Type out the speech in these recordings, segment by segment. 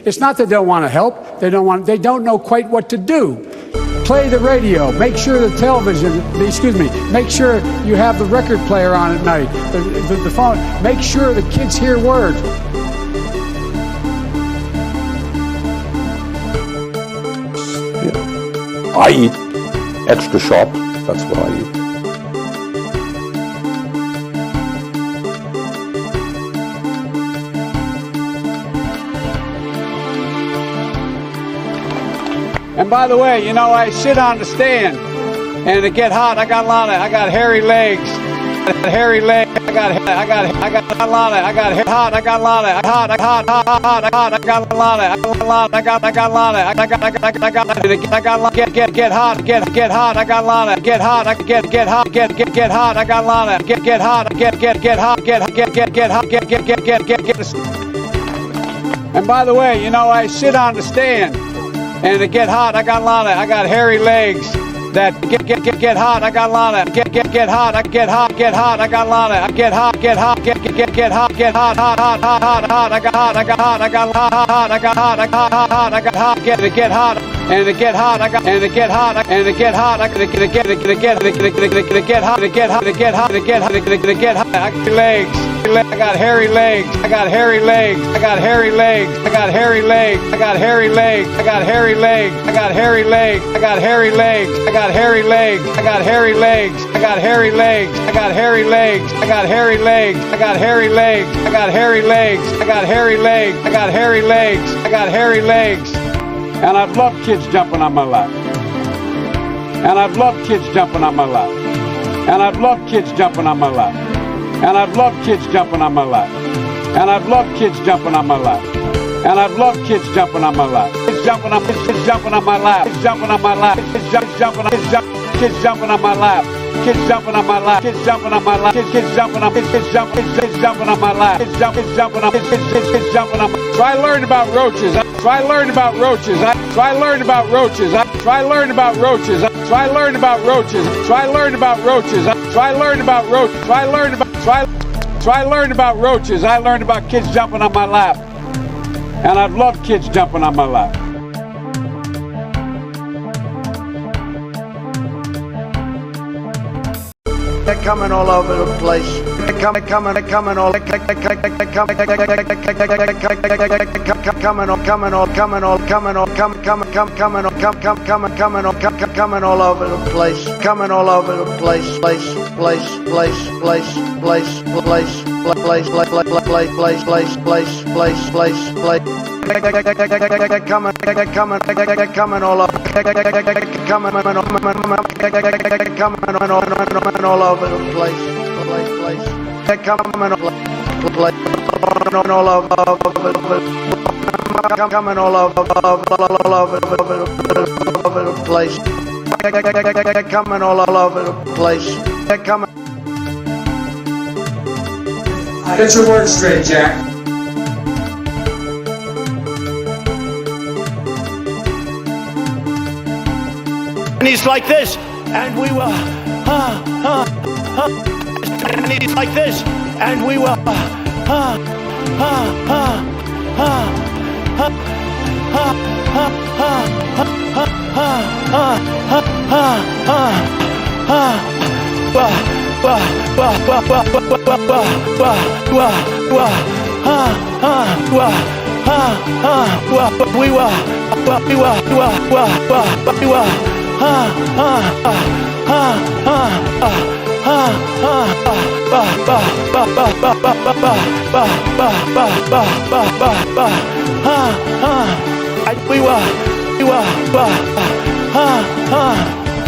It's not that they don't want to help. They don't know quite what to do. Play the radio. Make sure the television, make sure you have the record player on at night, the phone. Make sure the kids hear words. I eat extra sharp. That's what I eat. And by the way, you know, I sit on the stand, and it get hot. I got hairy legs. Hairy legs. I got hot. I got And by the way, you know, I sit on the stand, and it get hot. I got hairy legs that get hot. I got hot. I got hairy legs. I got hairy legs. I got hairy legs. I got hairy legs. I got hairy legs. I got hairy legs. I got hairy legs. I got hairy legs. I got hairy legs. I got hairy legs. I got hairy legs. I got hairy legs. I got hairy legs. I got hairy legs. I got hairy legs. I got hairy legs. I got hairy legs. I got hairy legs. And I've loved kids jumping on my lap. And I've loved kids jumping on my lap. And I've loved kids jumping on my lap. And I've loved kids jumping on my lap. And I've loved kids jumping on my lap. And I've loved kids jumping on my lap. Kids jumping on my lap. Kids jumping on my lap. Kids jumping on my lap. Kids jumping on my lap. Kids jumping on my lap. Kids jumping on my lap. Kids jumping on. So I learned about roaches. So I learned about roaches. So I learned about roaches. So I learned about roaches. So I learned about roaches. So I learned about roaches. So I learned about roaches. So I learned about So I learned about roaches. I learned about kids jumping on my lap. And I've loved kids jumping on my lap. They're coming all over the place. They're coming all. Coming all over the place. Coming all over the place. Coming all over. Coming all over the place. They're coming all over. Coming all over the place. They're coming all over the place. They're coming. Get your words straight, Jack. And he's like this, and we were, and he's like this, and we were,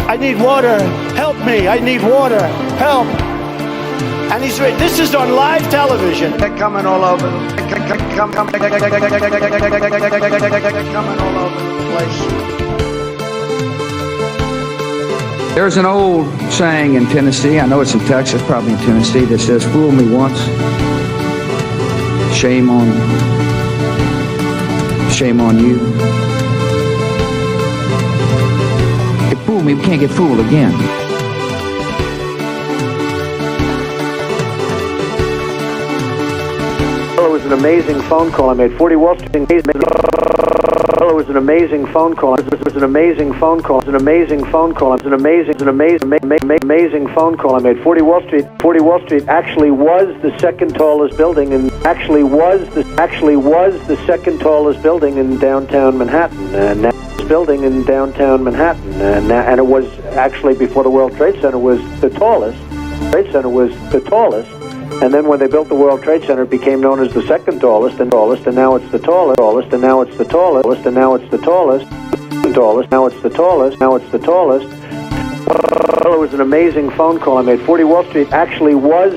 I need water. Help me. I need water. Help. And he's right. This is on live television. They're coming all over. Coming all over the place. There's an old saying in Tennessee, I know it's in Texas, probably in Tennessee, that says, fool me once, shame on you. If fool me, we can't get fooled again. was an amazing phone call I made. 40 Wall Street. It was an amazing phone call. It was an amazing phone call. It was an amazing phone call. It was an amazing phone call I made. 40 Wall Street. 40 Wall Street actually was the second tallest building, and actually was the second tallest building in downtown Manhattan. And building in downtown Manhattan, and it was actually, before the World Trade Center, was the tallest. And then when they built the World Trade Center, it became known as the second tallest, and now it's the tallest, and now it's the tallest, and now it's the tallest, now it's the tallest, now it's the tallest. Well, it was an amazing phone call I made. 40 Wall Street actually was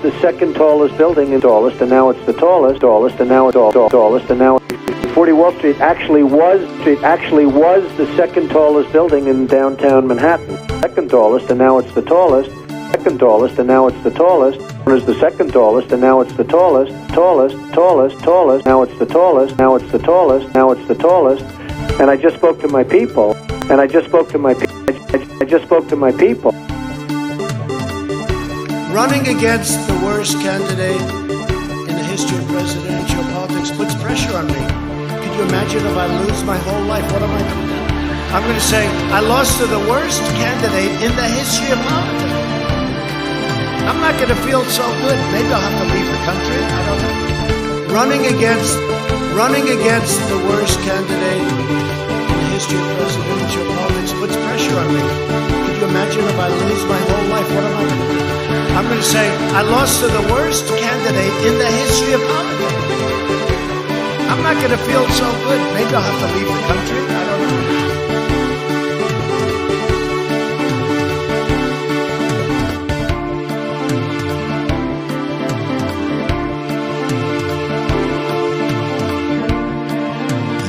the second tallest building in tallest, and now it's the tallest, and now it's tallest, and now 40 Wall Street actually was the second tallest building in downtown Manhattan. Second tallest, and now it's the tallest. Second tallest, and now it's the tallest. One is the second tallest, and now it's the tallest. Tallest. Now it's the tallest. Now it's the tallest. Now it's the tallest. And I just spoke to my people. I just spoke to my people. Running against the worst candidate in the history of presidential politics puts pressure on me. Could you imagine if I lose my whole life? What am I going to do? I'm going to say, I lost to the worst candidate in the history of politics. I'm not going to feel so good. Maybe I'll have to leave the country. I don't know. Running against the worst candidate in the history of presidential politics puts pressure on me. Could you imagine if I lose my whole life? What am I going to do? I'm going to say, I lost to the worst candidate in the history of politics. I'm not going to feel so good. Maybe I'll have to leave the country. I don't know.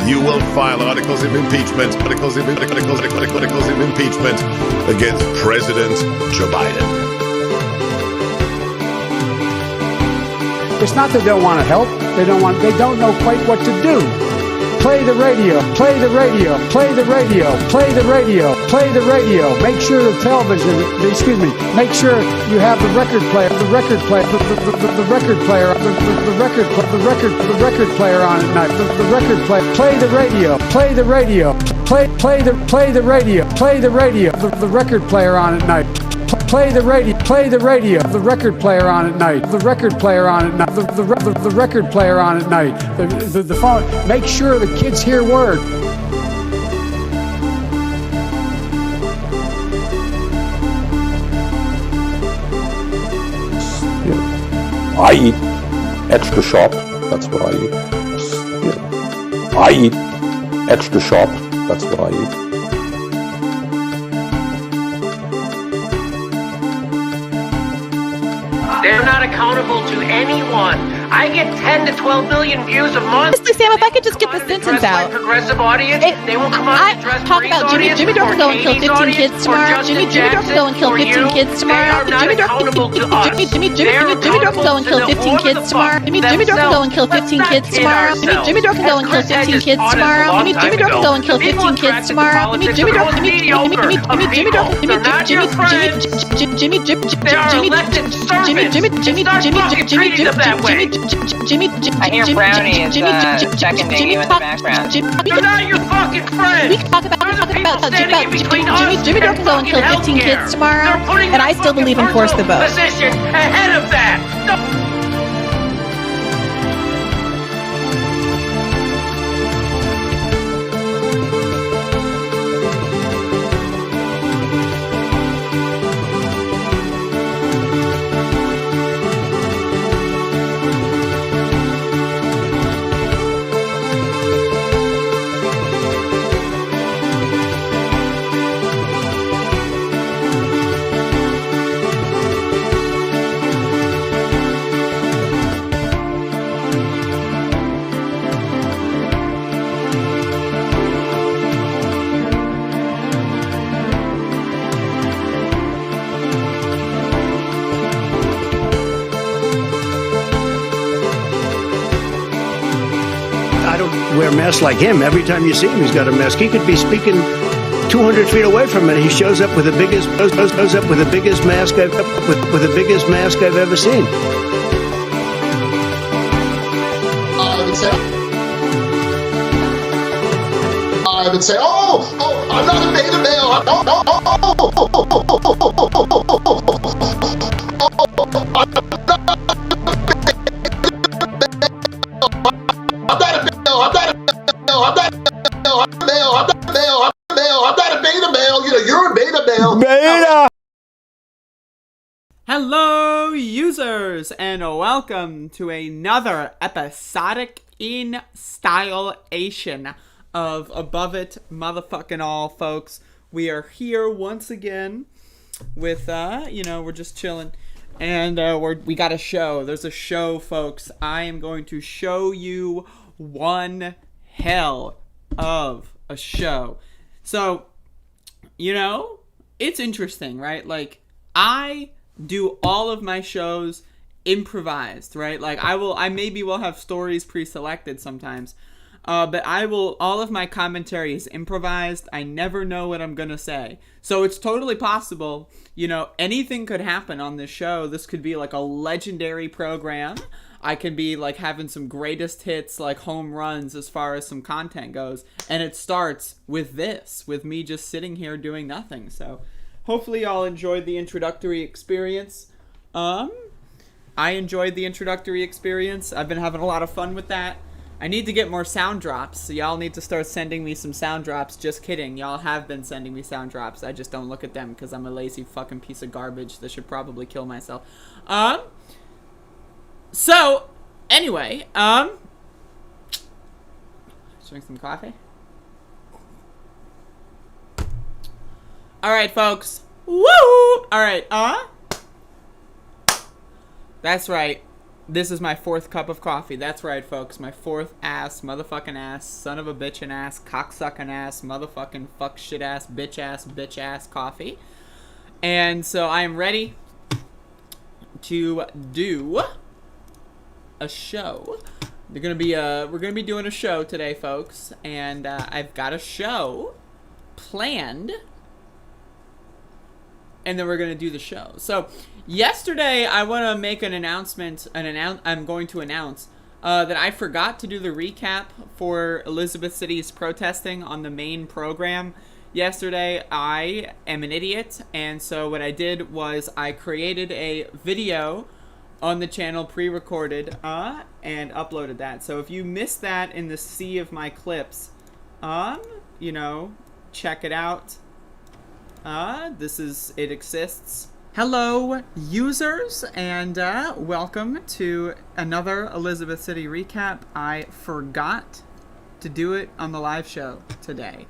You will file articles of impeachment against President Joe Biden. It's not that they don't want to help. They don't know quite what to do. Play the radio, play the radio, play the radio, play the radio, play the radio. Make sure the television, make sure you have the record player, the record player on at night. The record player, play the radio, play the radio, play the radio, play the radio, the record player on at night. Play the radio, the record player on at night, the record player on at night, the record player on at night, the phone. Make sure the kids hear word. I eat extra sharp, that's what I eat. I eat extra sharp, that's what I eat. They're not accountable to anyone. I get 10 to 12 million views a month. Honestly, Sam, if I could just get the sentence out. Progressive audience, they won't come out I and dress talk about Jimmy Dore can go and kill 15 kids tomorrow. Jimmy Dore can go and kill 15 kids tomorrow. Jimmy Dore can go and kill 15 kids tomorrow. Jimmy Dore can go and kill 15 kids tomorrow. Jimmy Dore can go and kill 15 kids tomorrow. Jimmy Dore can go and kill 15 kids tomorrow. Jimmy Dore can I hear Brownie is seconding you in the background. They're not your fucking friends. We can talk about Jimmy Dore can go and kill 15 kids tomorrow, and I still believe in force the vote. Position ahead of that. Wear masks like him. Every time you see him, he's got a mask. He could be speaking 200 feet away from it. He shows up with the biggest mask I've ever seen. time and say, oh, I'm not a beta male. I'm not a beta male. You know, you're a beta male. Beta! Hello, users, and welcome to another episodic in-style-ation of Above It Motherfucking All, folks. We are here once again with, we're just chilling, and we got a show. There's a show, folks. I am going to show you one hell of a show. So, it's interesting, right? Like, I do all of my shows improvised, right? Like, I maybe will have stories pre-selected sometimes, but all of my commentary is improvised. I never know what I'm gonna say. So it's totally possible, anything could happen on this show. This could be like a legendary program. I could be like having some greatest hits, like home runs as far as some content goes. And it starts with me just sitting here doing nothing. So hopefully y'all enjoyed the introductory experience. I enjoyed the introductory experience. I've been having a lot of fun with that. I need to get more sound drops, so y'all need to start sending me some sound drops. Just kidding. Y'all have been sending me sound drops. I just don't look at them because I'm a lazy fucking piece of garbage that should probably kill myself. So, anyway, drink some coffee. Alright, folks. Woo! Alright, that's right. This is my fourth cup of coffee. That's right, folks. My fourth motherfucking ass, son of a bitchin' ass, cocksucking ass, motherfucking fuck shit ass, bitch ass coffee. And so I am ready to do a show. We're gonna be doing a show today, folks. And I've got a show planned. And then we're going to do the show. So, yesterday, I want to make an announcement. I'm going to announce that I forgot to do the recap for Elizabeth City's protesting on the main program. Yesterday, I am an idiot. And so, what I did was I created a video on the channel pre-recorded and uploaded that. So, if you missed that in the sea of my clips, check it out. It exists. Hello, users, and welcome to another Elizabeth City recap. I forgot to do it on the live show today,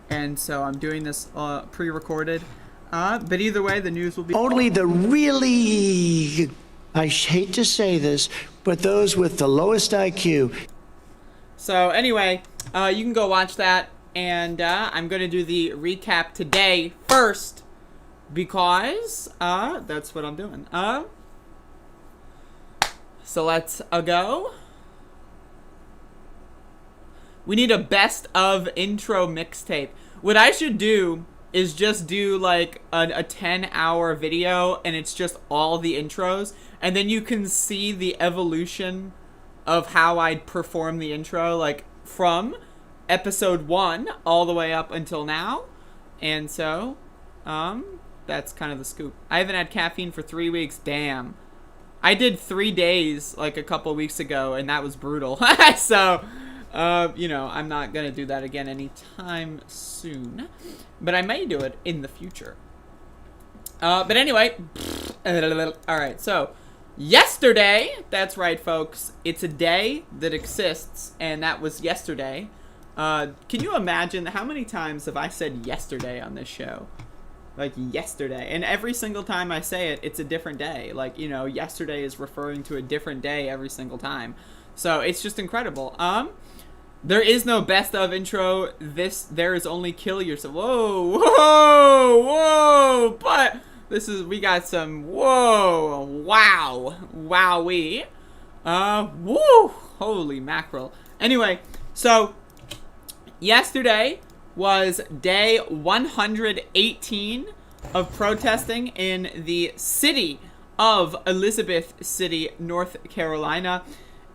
and so I'm doing this pre-recorded. But either way, the news will be only the really, I hate to say this, but those with the lowest IQ. So anyway, you can go watch that. And I'm going to do the recap today first because that's what I'm doing. So let's go. We need a best of intro mixtape. What I should do is just do like a 10-hour video and it's just all the intros. And then you can see the evolution of how I'd perform the intro, like from episode 1 all the way up until now. And so that's kind of the scoop. I haven't had caffeine for 3 weeks. Damn, I did 3 days like a couple weeks ago and that was brutal. So I'm not gonna do that again anytime soon, but I may do it in the future. But anyway, alright, so yesterday, that's right, folks, it's a day that exists, and that was yesterday. Can you imagine how many times have I said yesterday on this show? Like, yesterday. And every single time I say it, it's a different day. Like, yesterday is referring to a different day every single time. So, it's just incredible. There is no best of intro. There is only kill yourself. Whoa, whoa, whoa. But we got some, whoa, wow, wowee. Woo, holy mackerel. Anyway, so yesterday was day 118 of protesting in the city of Elizabeth City, North Carolina.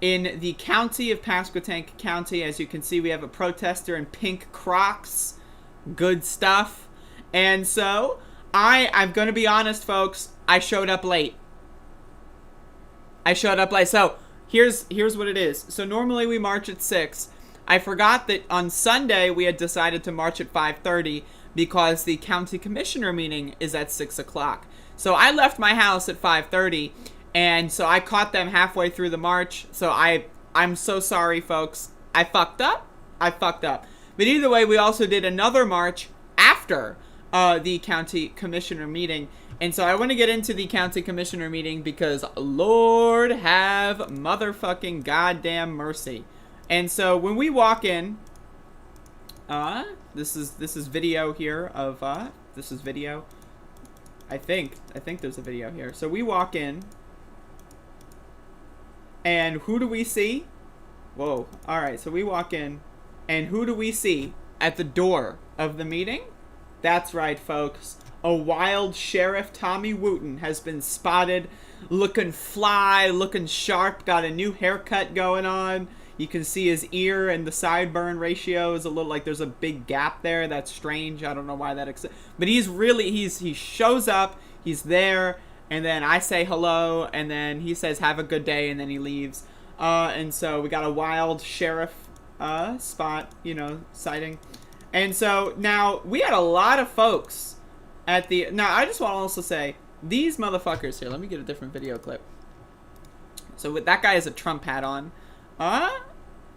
in the county of Pasquotank County. As you can see, we have a protester in pink Crocs. Good stuff. And so, I'm going to be honest, folks. I showed up late. So, here's what it is. So, normally we march at 6. I forgot that on Sunday we had decided to march at 5:30 because the county commissioner meeting is at 6 o'clock. So, I left my house at 5:30, and so I caught them halfway through the march. So, I'm so sorry, folks. I fucked up. But either way, we also did another march after the county commissioner meeting. And so I want to get into the county commissioner meeting because Lord have motherfucking goddamn mercy. And so when we walk in, this is video here of this is video. I think there's a video here. So we walk in, and who do we see? Whoa. All right. So we walk in, and who do we see at the door of the meeting? That's right, folks. A wild Sheriff Tommy Wooten has been spotted, looking fly, looking sharp, got a new haircut going on. You can see his ear and the sideburn ratio is a little like there's a big gap there. That's strange. I don't know why that exists. But he shows up, he's there, and then I say hello, and then he says have a good day, and then he leaves. And so we got a wild sheriff spot, sighting. And so now we had a lot of folks at the... Now, I just want to also say, these motherfuckers here, let me get a different video clip. So that guy has a Trump hat on. I'm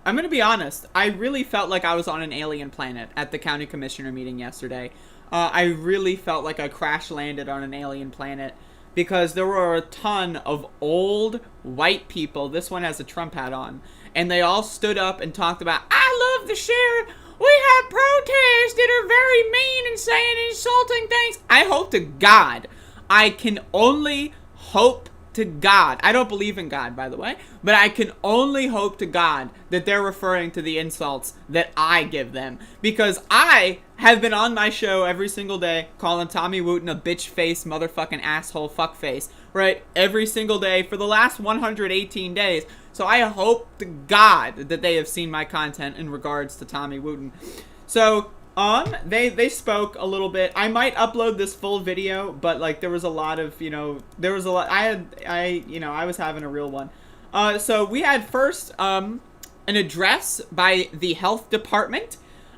going to be honest. I really felt like I was on an alien planet at the county commissioner meeting yesterday. I really felt like I crash landed on an alien planet because there were a ton of old white people. This one has a Trump hat on. And they all stood up and talked about, I love the sheriff. We have protests that are very mean and saying insulting things. I hope to God, I can only hope to God. I don't believe in God, by the way, but I can only hope to God that they're referring to the insults that I give them. Because I have been on my show every single day calling Tommy Wooten a bitch face, motherfucking asshole, fuck face, right? Every single day for the last 118 days. So I hope to God that they have seen my content in regards to Tommy Wooten. So, they spoke a little bit. I might upload this full video, but like there was a lot of, there was a lot. I was having a real one. So we had first an address by the health department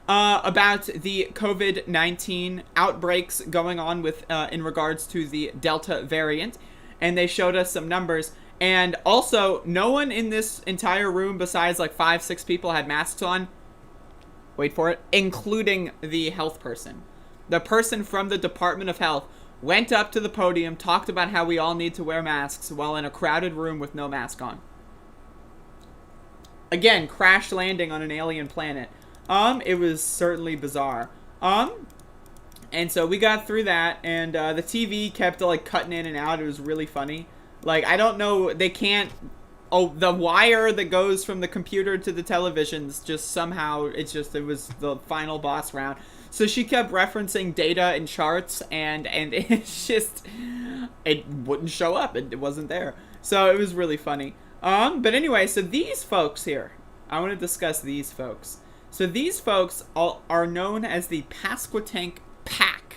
about the COVID-19 outbreaks going on with in regards to the Delta variant, and they showed us some numbers. And also, no one in this entire room besides like 5-6 people had masks on. Wait for it. Including the health person. The person from the Department of Health went up to the podium, talked about how we all need to wear masks while in a crowded room with no mask on. Again, crash landing on an alien planet. It was certainly bizarre. And so we got through that, and the TV kept like cutting in and out. It was really funny. Like, I don't know, they can't... Oh, the wire that goes from the computer to the televisions just somehow, it was the final boss round. So she kept referencing data and charts, and it's just... It wouldn't show up. It wasn't there. So it was really funny. But anyway, so these folks here, I want to discuss these folks. So these folks are known as the Pasquotank Pack.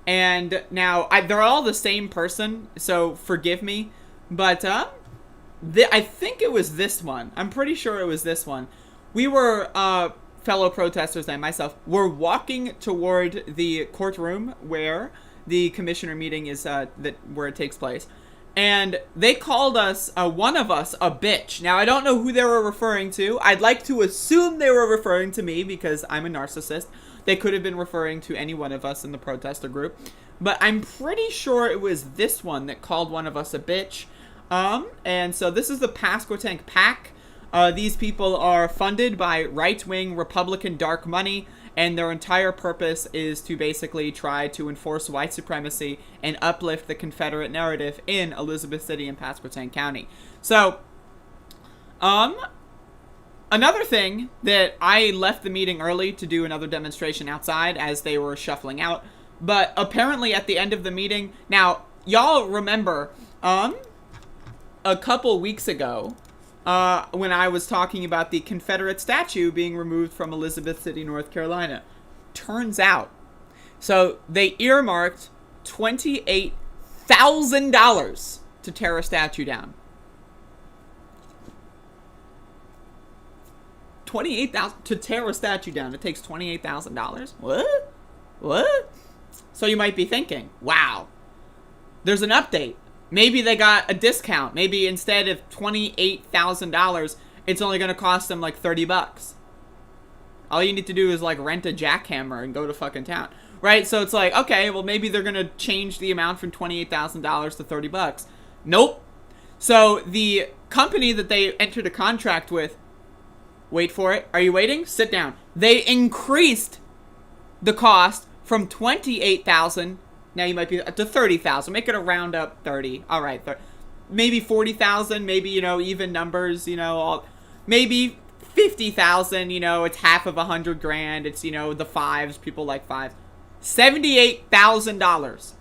And now, they're all the same person, so forgive me. But I think it was this one. I'm pretty sure it was this one. We were, fellow protesters and myself, were walking toward the courtroom where the commissioner meeting is, where it takes place. And they called us, one of us, a bitch. Now, I don't know who they were referring to. I'd like to assume they were referring to me because I'm a narcissist. They could have been referring to any one of us in the protester group. But I'm pretty sure it was this one that called one of us a bitch. And so this is the Pasquotank Pack. These people are funded by right-wing Republican dark money, and their entire purpose is to basically try to enforce white supremacy and uplift the Confederate narrative in Elizabeth City and Pasquotank County. So, another thing that I left the meeting early to do another demonstration outside as they were shuffling out, but apparently at the end of the meeting, now, y'all remember, a couple weeks ago, when I was talking about the Confederate statue being removed from Elizabeth City, North Carolina. Turns out, so they earmarked $28,000 to tear a statue down. $28,000 to tear a statue down. It takes $28,000. What? What? So you might be thinking, wow, there's an update. Maybe they got a discount. Maybe instead of $28,000, it's only going to cost them like $30. All you need to do is like rent a jackhammer and go to fucking town. Right? So it's like, okay, well maybe they're going to change the amount from $28,000 to $30. Nope. So the company that they entered a contract with, wait for it. Are you waiting? Sit down. They increased the cost from $28,000, now you might be, to $30,000. Make it a round up 30. All right. Maybe $40,000, maybe, you know, even numbers, you know, maybe $50,000, you know, it's half of $100,000. It's, you know, the fives, people like fives. $78,000.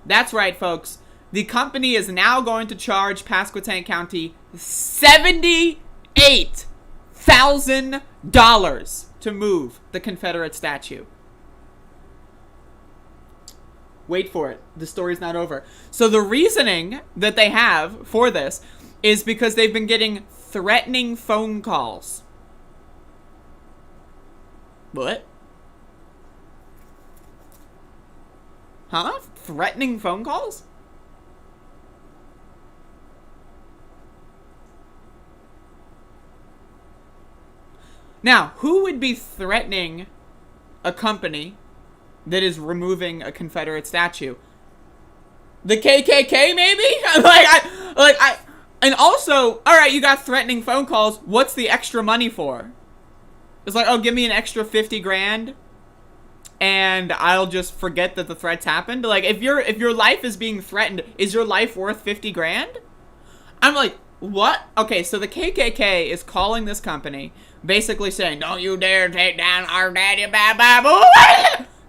That's right, folks. The company is now going to charge Pasquotank County $78,000 to move the Confederate statue. Wait for it. The story's not over. So the reasoning that they have for this is because they've been getting threatening phone calls. What? Huh? Threatening phone calls? Now, who would be threatening a company that is removing a Confederate statue? The KKK, maybe? And also, all right, you got threatening phone calls. What's the extra money for? It's like, oh, give me an extra $50,000, and I'll just forget that the threats happened. Like, if your life is being threatened, is your life worth $50,000? I'm like, what? Okay, so the KKK is calling this company, basically saying, "Don't you dare take down our daddy, boo."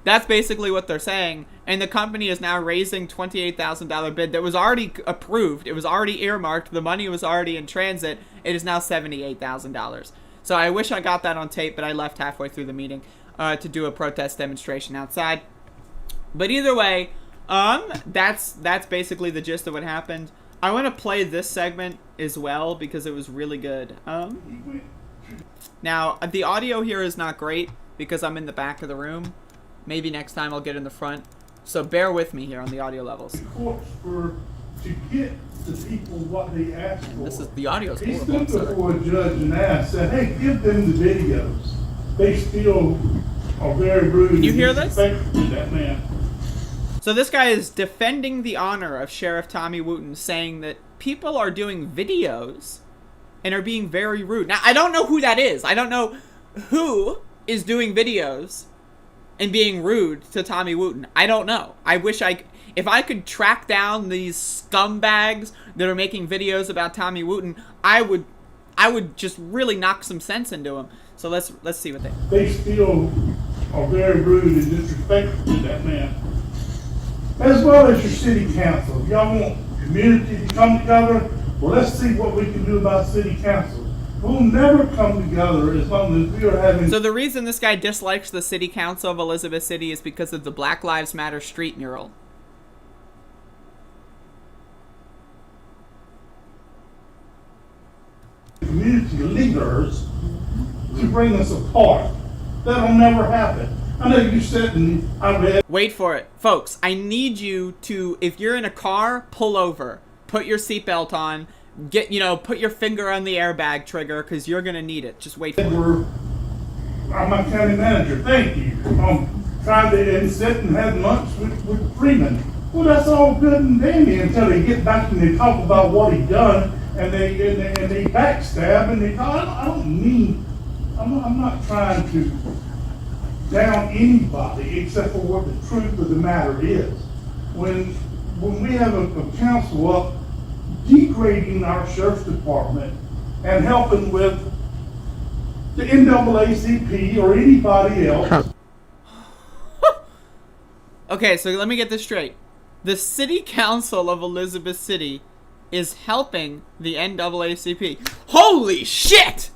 That's basically what they're saying. And the company is now raising $28,000 bid that was already approved. It was already earmarked. The money was already in transit. It is now $78,000. So I wish I got that on tape, but I left halfway through the meeting to do a protest demonstration outside. But either way, that's basically the gist of what happened. I want to play this segment as well because it was really good. Now, the audio here is not great because I'm in the back of the room. Maybe next time I'll get in the front. So bear with me here on the audio levels. To get the people what they asked for. This is the audio. He stood before a judge and asked, said, "Hey, give them the videos." They still are very rude. Can you hear this? That man. So this guy is defending the honor of Sheriff Tommy Wooten, saying that people are doing videos and are being very rude. Now, I don't know who that is. I don't know who is doing videos and being rude to Tommy Wooten. I don't know. I wish if I could track down these scumbags that are making videos about Tommy Wooten, I would just really knock some sense into them. So let's see what they still are very rude and disrespectful to that man. As well as your city council. If y'all want community to come together, well, let's see what we can do about city council. We'll never come together as long as we are having... So the reason this guy dislikes the city council of Elizabeth City is because of the Black Lives Matter street mural. Community leaders to bring us apart. That'll never happen. I know you said, and I read... Wait for it. Folks, I need you to, if you're in a car, pull over. Put your seatbelt on. Put your finger on the airbag trigger, because you're going to need it. Just wait for it. I'm a county manager. Thank you. Tried to sit and had lunch with Freeman. Well, that's all good and dandy until they get back and they talk about what he done, and they backstab, and they talk. I'm not trying to down anybody except for what the truth of the matter is. When we have a council up degrading our sheriff's department and helping with the NAACP or anybody else. Okay, so let me get this straight. The city council of Elizabeth City is helping the NAACP. Holy shit!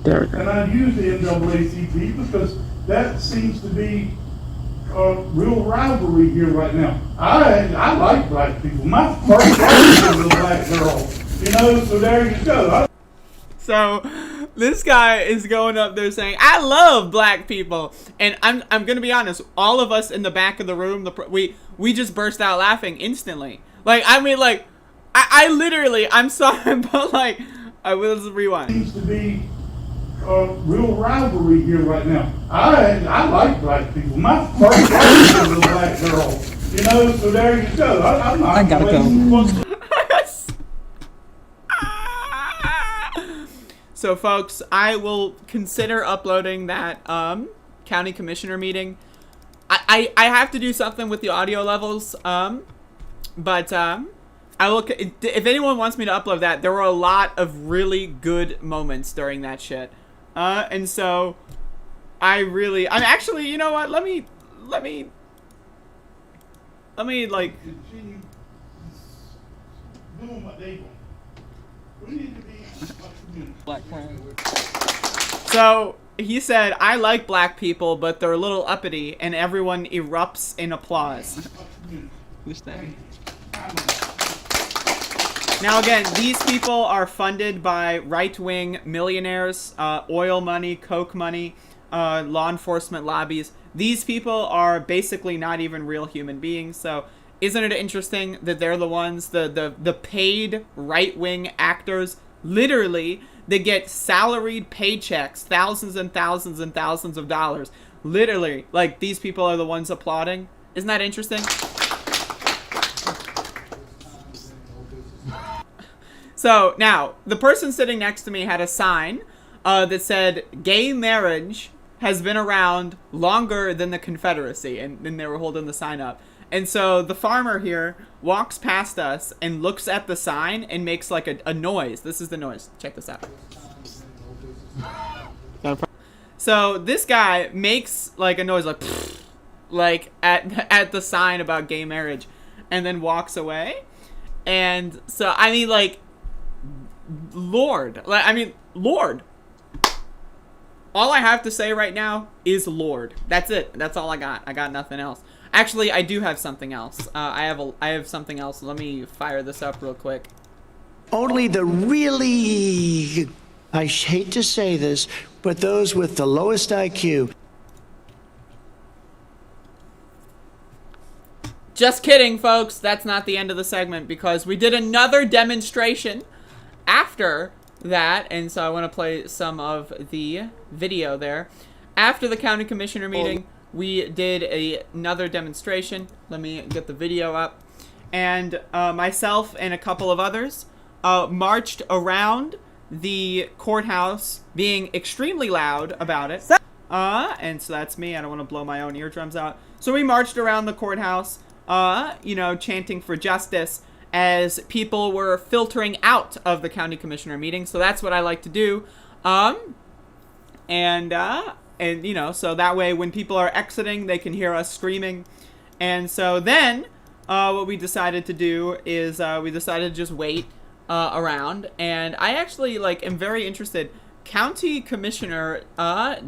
And I use the NAACP because that seems to be a real rivalry here right now. I like black people. My first wife was a black girl. You know, so there you go. So this guy is going up there saying, I love black people. And I'm going to be honest, all of us in the back of the room, we just burst out laughing instantly. Like, I mean, like, I literally, I'm sorry, but like, I will rewind. Seems to be a real rivalry here right now. I like black people. My first wife was a black girl. You know, so there you go. I'm not. I gotta go. So, folks, I will consider uploading that county commissioner meeting. I have to do something with the audio levels, but I will. If anyone wants me to upload that, there were a lot of really good moments during that shit, and so I'm actually, you know what? Let me like. Doing what they want. We need to be Black So he said, I like black people, but they're a little uppity, and everyone erupts in applause. Who's that? Now again, these people are funded by right-wing millionaires, oil money, coke money, law enforcement lobbies. These people are basically not even real human beings, so isn't it interesting that they're the ones, the paid right-wing actors, literally, they get salaried paychecks, thousands and thousands and thousands of dollars. Literally, like, these people are the ones applauding. Isn't that interesting? So, now, the person sitting next to me had a sign that said, gay marriage has been around longer than the Confederacy, and they were holding the sign up. And so the farmer here walks past us and looks at the sign and makes like a noise. This is the noise. Check this out. So this guy makes like a noise like at the sign about gay marriage, and then walks away. And so I mean, like, Lord. All I have to say right now is Lord. That's it. That's all I got. I got nothing else. Actually, I do have something else. I have something else. Let me fire this up real quick. Only the really, I hate to say this, but those with the lowest IQ. Just kidding, folks. That's not the end of the segment, because we did another demonstration after that, and so I want to play some of the video there. After the county commissioner meeting, we did another demonstration. Let me get the video up. And myself and a couple of others marched around the courthouse, being extremely loud about it. And so that's me. I don't want to blow my own eardrums out. So we marched around the courthouse, you know, chanting for justice as people were filtering out of the county commissioner meeting. So that's what I like to do. And, you know, so that way when people are exiting, they can hear us screaming. And so then what we decided to do is we decided to just wait around. And I actually, like, am very interested. County Commissioner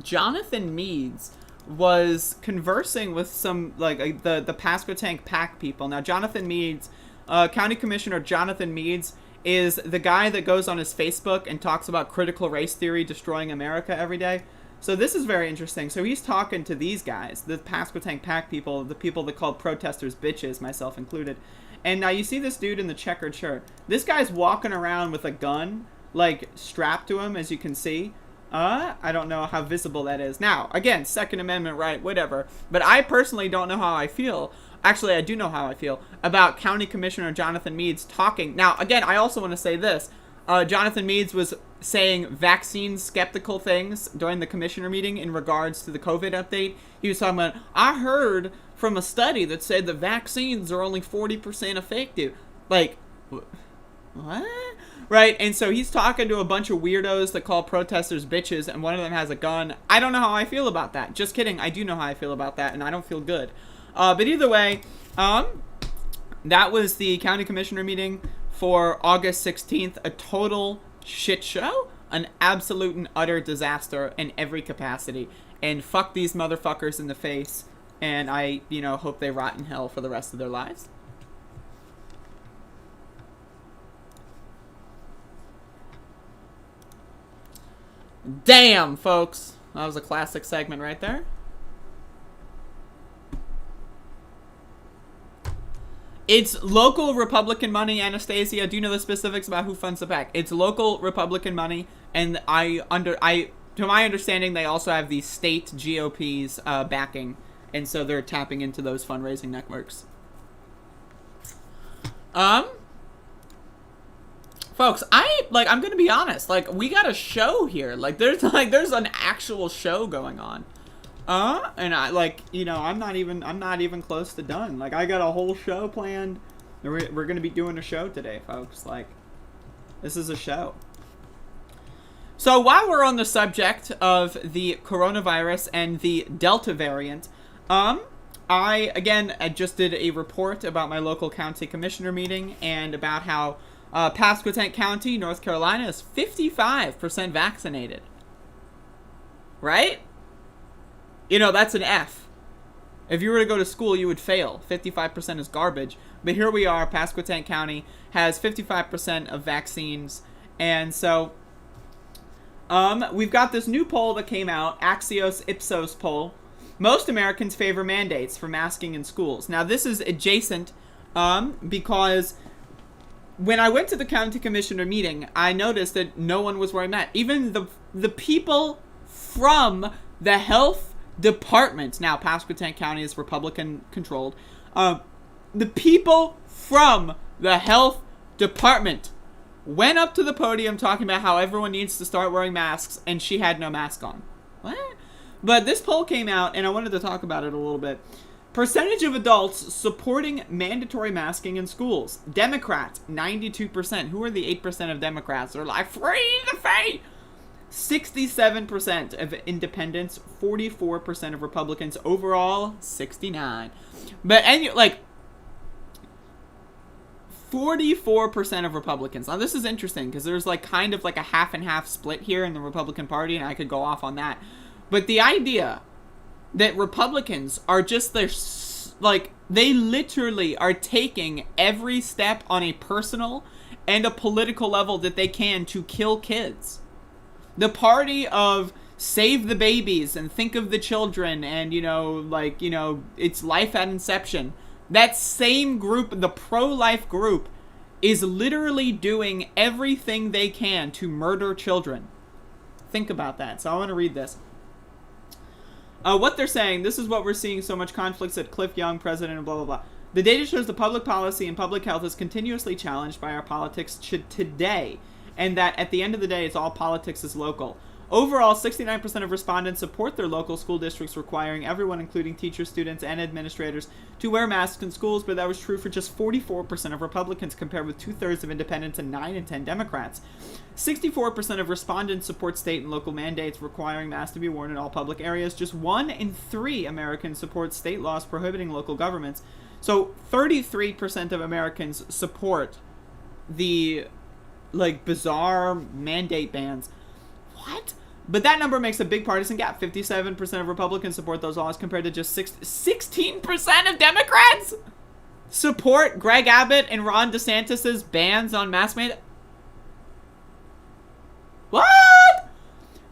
Jonathan Meads was conversing with some, like, the Pasquotank PAC people. Now, Jonathan Meads, County Commissioner Jonathan Meads, is the guy that goes on his Facebook and talks about critical race theory destroying America every day. So this is very interesting. So he's talking to these guys, the Pasquotank PAC people, the people that called protesters bitches, myself included. And now you see this dude in the checkered shirt. This guy's walking around with a gun, like, strapped to him, as you can see. I don't know how visible that is. Now, again, Second Amendment right, whatever. But I personally don't know how I feel. Actually, I do know how I feel about County Commissioner Jonathan Meads talking. Now, again, I also want to say this. Jonathan Meads was saying vaccine skeptical things during the commissioner meeting in regards to the COVID update. He was talking about, I heard from a study that said the vaccines are only 40% effective. Like, what? Right? And so he's talking to a bunch of weirdos that call protesters bitches, and one of them has a gun. I don't know how I feel about that. Just kidding. I do know how I feel about that, and I don't feel good. But either way, that was the county commissioner meeting for August 16th, a total shit show, an absolute and utter disaster in every capacity. And fuck these motherfuckers in the face. And I, hope they rot in hell for the rest of their lives. Damn, folks. That was a classic segment right there. It's local Republican money, Anastasia. Do you know the specifics about who funds the PAC? It's local Republican money, and to my understanding, they also have the state GOP's backing, and so they're tapping into those fundraising networks. Folks, I'm gonna be honest. We got a show here. There's an actual show going on. And I'm not even close to done. I got a whole show planned. We're gonna be doing a show today, folks. This is a show. So while we're on the subject of the coronavirus and the Delta variant, I just did a report about my local county commissioner meeting and about how Pasquotank County, North Carolina, is 55% vaccinated. Right? That's an F. If you were to go to school, you would fail. 55% is garbage. But here we are, Pasquotank County has 55% of vaccines. And so, we've got this new poll that came out, Axios Ipsos poll. Most Americans favor mandates for masking in schools. Now, this is adjacent, because when I went to the county commissioner meeting, I noticed that no one was wearing masks. Even the people from the health department, now Pasquotank County is Republican controlled, the people from the health department went up to the podium talking about how everyone needs to start wearing masks, and she had no mask on. What? But this poll came out, and I wanted to talk about it a little bit. Percentage of adults supporting mandatory masking in schools. Democrats, 92%. Who are the 8% of Democrats? They're like, free the faith! 67% of independents, 44% of Republicans, overall 69. But 44% of Republicans. Now this is interesting because there's kind of a half and half split here in the Republican Party, and I could go off on that. But the idea that Republicans are just they literally are taking every step on a personal and a political level that they can to kill kids. The party of save the babies and think of the children and, it's life at inception. That same group, the pro-life group, is literally doing everything they can to murder children. Think about that. So I want to read this. What they're saying, this is what we're seeing so much conflicts at Cliff Young, president, and blah, blah, blah. The data shows the public policy and public health is continuously challenged by our politics today, and that at the end of the day, it's all politics is local. Overall, 69% of respondents support their local school districts requiring everyone, including teachers, students, and administrators, to wear masks in schools, but that was true for just 44% of Republicans, compared with 2/3 of independents and 9 in 10 Democrats. 64% of respondents support state and local mandates requiring masks to be worn in all public areas. Just 1 in 3 Americans support state laws prohibiting local governments. So 33% of Americans support the bizarre mandate bans. What? But that number makes a big partisan gap. 57% of Republicans support those laws compared to just 16% of Democrats support Greg Abbott and Ron DeSantis' bans on mask mandate. What?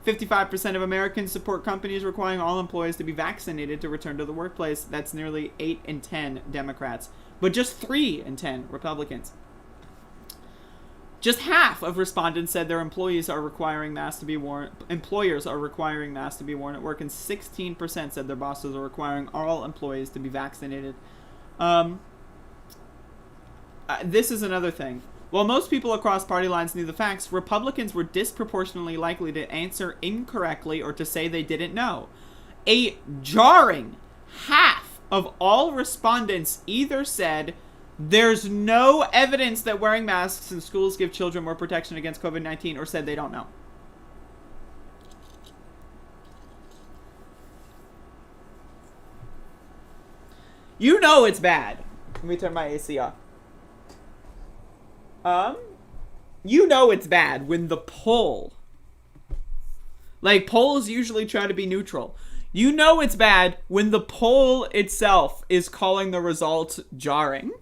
55% of Americans support companies requiring all employees to be vaccinated to return to the workplace. That's nearly 8 in 10 Democrats, but just 3 in 10 Republicans. Just half of respondents said their employers are requiring masks to be worn at work, and 16% said their bosses are requiring all employees to be vaccinated. This is another thing. While most people across party lines knew the facts, Republicans were disproportionately likely to answer incorrectly or to say they didn't know. A jarring half of all respondents either said there's no evidence that wearing masks in schools give children more protection against COVID-19, or said they don't know. You know it's bad. Let me turn my AC off. You know it's bad when the poll, like, polls usually try to be neutral. You know it's bad when the poll itself is calling the results jarring.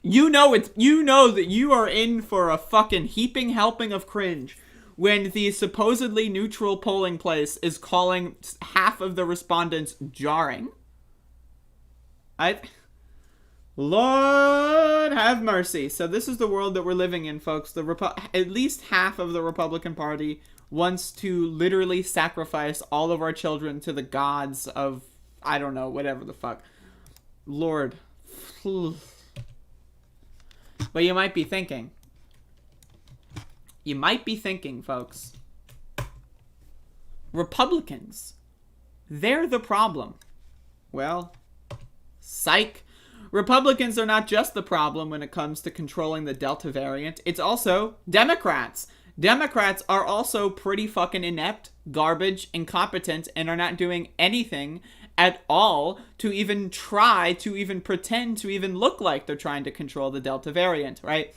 You know that you are in for a fucking heaping helping of cringe when the supposedly neutral polling place is calling half of the respondents jarring. Lord have mercy. So this is the world that we're living in, folks. At least half of the Republican Party wants to literally sacrifice all of our children to the gods of, I don't know, whatever the fuck. Lord. But you might be thinking, folks, Republicans, they're the problem. Well, psych. Republicans are not just the problem when it comes to controlling the Delta variant. It's also Democrats. Democrats are also pretty fucking inept, garbage, incompetent, and are not doing anything at all to even try to even pretend to even look like they're trying to control the Delta variant, right?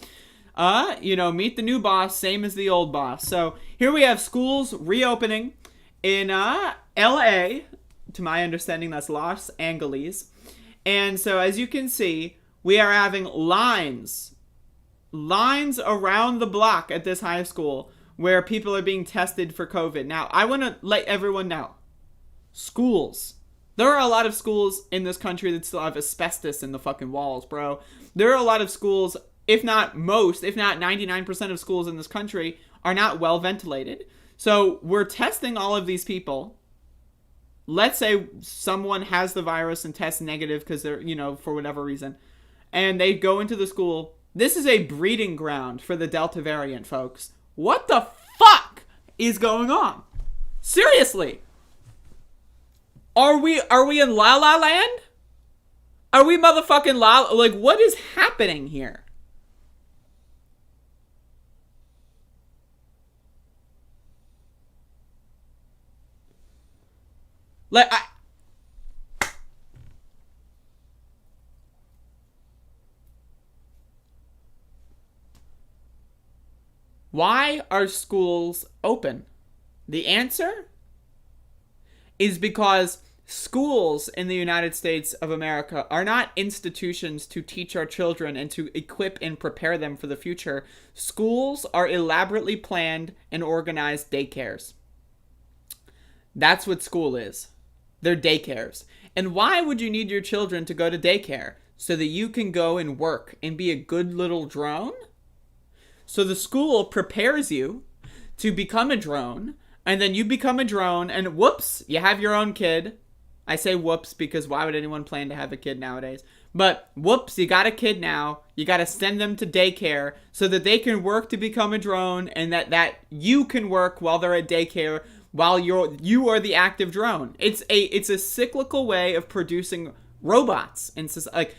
Meet the new boss, same as the old boss. So here we have schools reopening in LA. To my understanding, that's Los Angeles. And so as you can see, we are having lines around the block at this high school where people are being tested for COVID. Now, I want to let everyone know, schools. There are a lot of schools in this country that still have asbestos in the fucking walls, bro. There are a lot of schools, if not most, if not 99% of schools in this country are not well ventilated. So we're testing all of these people. Let's say someone has the virus and tests negative because they're, for whatever reason, and they go into the school. This is a breeding ground for the Delta variant, folks. What the fuck is going on? Seriously. Are we in La La Land? Are we motherfucking like, what is happening here? Like, why are schools open? The answer is because schools in the United States of America are not institutions to teach our children and to equip and prepare them for the future. Schools are elaborately planned and organized daycares. That's what school is. They're daycares. And why would you need your children to go to daycare? So that you can go and work and be a good little drone? So the school prepares you to become a drone, and then you become a drone, and whoops, you have your own kid. I say whoops because why would anyone plan to have a kid nowadays? But whoops, you got a kid now. You got to send them to daycare so that they can work to become a drone, and that you can work while they're at daycare while you are the active drone. It's a cyclical way of producing robots, and like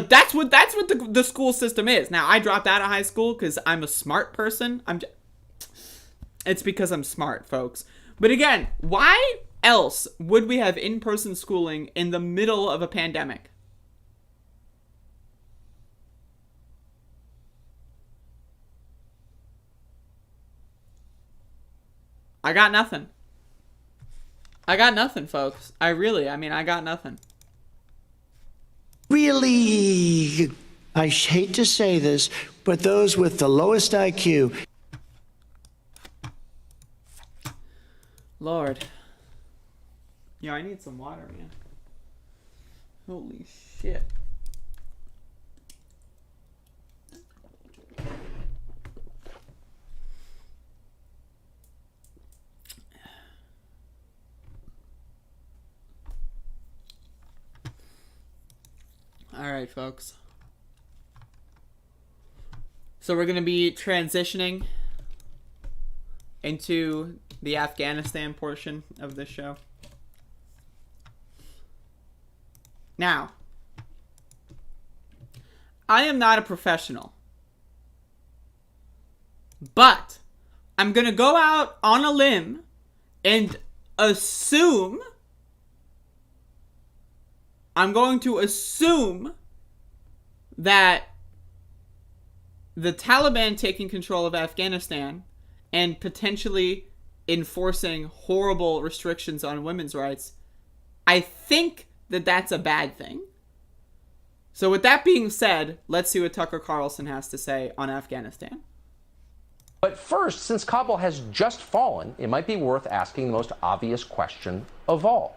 that's what the school system is. Now, I dropped out of high school because I'm a smart person. It's because I'm smart, folks. But again, why else would we have in-person schooling in the middle of a pandemic? I got nothing. I got nothing, folks. I got nothing. Really, I hate to say this, but those with the lowest IQ. Lord. Yeah, I need some water, man. Holy shit. Alright, folks. So we're going to be transitioning into the Afghanistan portion of this show. Now, I am not a professional, but I'm going to go out on a limb and assume I'm going to assume that the Taliban taking control of Afghanistan and potentially enforcing horrible restrictions on women's rights, I think that that's a bad thing. So with that being said, let's see what Tucker Carlson has to say on Afghanistan. But first, since Kabul has just fallen, it might be worth asking the most obvious question of all.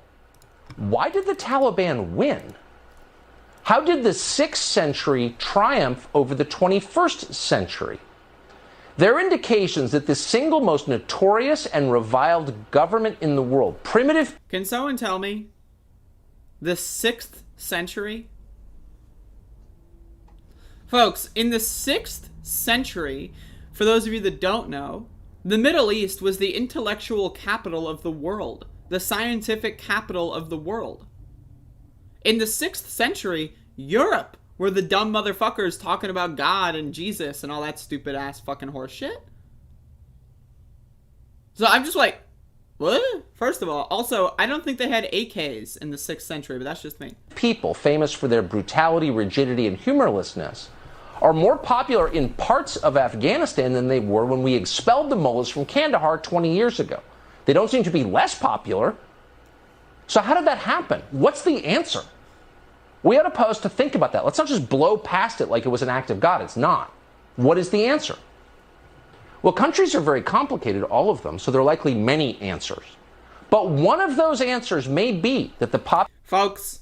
Why did the Taliban win? How did the 6th century triumph over the 21st century? There are indications that the single most notorious and reviled government in the world, primitive... Can someone tell me the 6th century? Folks, in the 6th century, for those of you that don't know, the Middle East was the intellectual capital of the world, the scientific capital of the world. In the 6th century, Europe were the dumb motherfuckers talking about God and Jesus and all that stupid ass fucking horse shit. So I'm just like, what? First of all, also, I don't think they had AKs in the 6th century, but that's just me. People famous for their brutality, rigidity, and humorlessness are more popular in parts of Afghanistan than they were when we expelled the mullahs from Kandahar 20 years ago. They don't seem to be less popular. So how did that happen? What's the answer? We ought to pause to think about that. Let's not just blow past it like it was an act of God. It's not. What is the answer? Well, countries are very complicated, all of them, so there are likely many answers. But one of those answers may be that the Folks,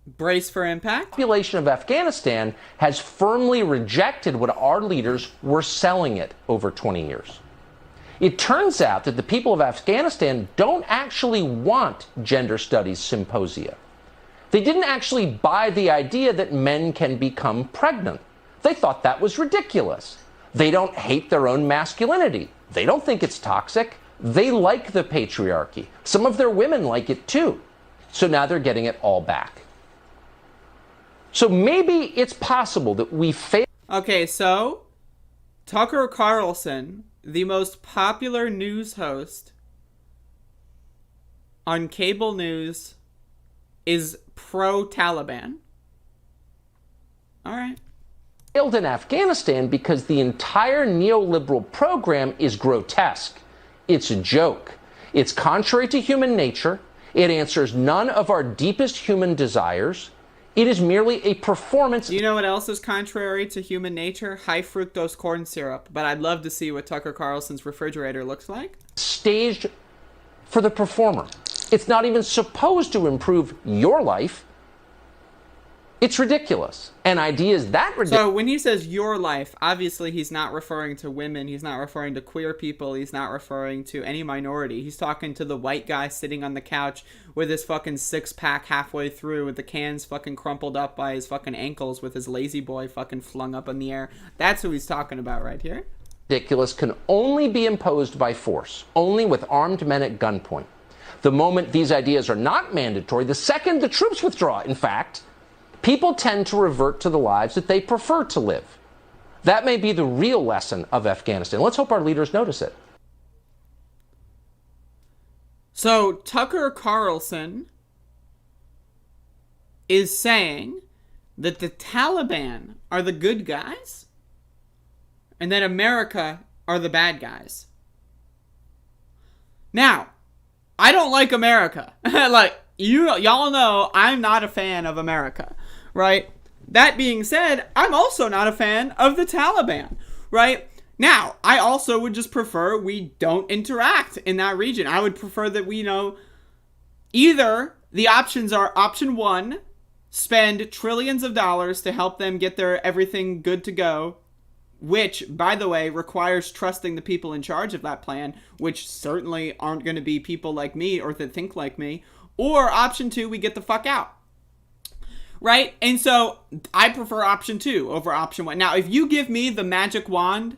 brace for impact. Population of Afghanistan has firmly rejected what our leaders were selling it over 20 years. It turns out that the people of Afghanistan don't actually want gender studies symposia. They didn't actually buy the idea that men can become pregnant. They thought that was ridiculous. They don't hate their own masculinity. They don't think it's toxic. They like the patriarchy. Some of their women like it too. So now they're getting it all back. So maybe it's possible that we fail. Okay, so Tucker Carlson, the most popular news host on cable news, is pro-Taliban. All right. Failed in Afghanistan because the entire neoliberal program is grotesque. It's a joke. It's contrary to human nature. It answers none of our deepest human desires. It is merely a performance. You know what else is contrary to human nature? High fructose corn syrup. But I'd love to see what Tucker Carlson's refrigerator looks like. Staged for the performer. It's not even supposed to improve your life. It's ridiculous. And ideas that ridiculous. So when he says your life, obviously he's not referring to women. He's not referring to queer people. He's not referring to any minority. He's talking to the white guy sitting on the couch with his fucking 6-pack halfway through with the cans fucking crumpled up by his fucking ankles with his lazy boy fucking flung up in the air. That's who he's talking about right here. Ridiculous can only be imposed by force, only with armed men at gunpoint. The moment these ideas are not mandatory, the second the troops withdraw, in fact, people tend to revert to the lives that they prefer to live. That may be the real lesson of Afghanistan. Let's hope our leaders notice it. So Tucker Carlson is saying that the Taliban are the good guys and that America are the bad guys. Now, I don't like America. Like, y'all know I'm not a fan of America, right? That being said, I'm also not a fan of the Taliban, right? Now, I also would just prefer we don't interact in that region. I would prefer that we, either the options are option one, spend trillions of dollars to help them get their everything good to go, which, by the way, requires trusting the people in charge of that plan, which certainly aren't going to be people like me or that think like me. Or option two, we get the fuck out. Right? And so I prefer option two over option one. Now, if you give me the magic wand,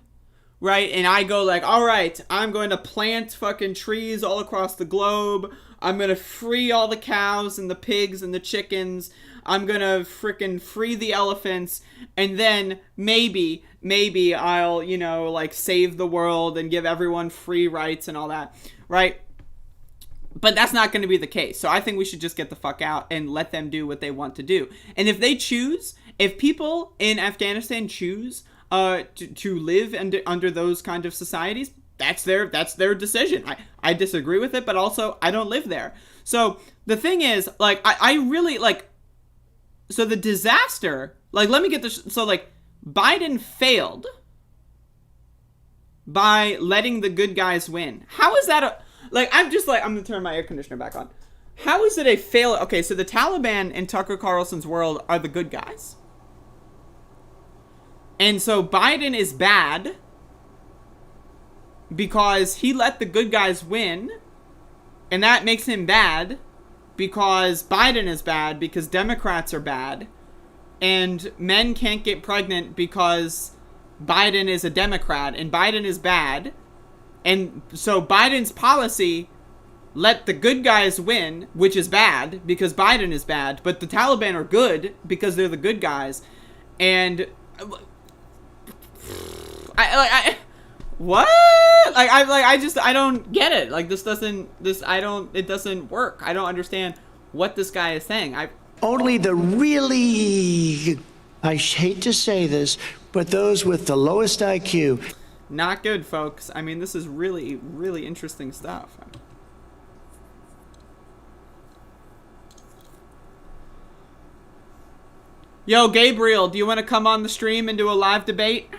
right, and I go like, all right, I'm going to plant fucking trees all across the globe. I'm going to free all the cows and the pigs and the chickens. I'm going to freaking free the elephants. And then maybe I'll, save the world and give everyone free rights and all that. Right? But that's not going to be the case. So I think we should just get the fuck out and let them do what they want to do. And if they choose, if people in Afghanistan choose to live under those kind of societies, that's their decision. I disagree with it, but also I don't live there. So the thing is, like, I really, like, so the disaster, like, let me get this. So, like, Biden failed by letting the good guys win. How is that I'm going to turn my air conditioner back on. How is it a fail? Okay, so the Taliban in Tucker Carlson's world are the good guys. And so Biden is bad because he let the good guys win. And that makes him bad because Biden is bad because Democrats are bad. And men can't get pregnant because Biden is a Democrat and Biden is bad. And so Biden's policy let the good guys win, which is bad because Biden is bad, but the Taliban are good because they're the good guys. And what? I don't get it. Like, it doesn't work. I don't understand what this guy is saying. Only the really, I hate to say this, but those with the lowest IQ. Not good, folks. I mean, this is really, really interesting stuff. Yo, Gabriel, do you want to come on the stream and do a live debate?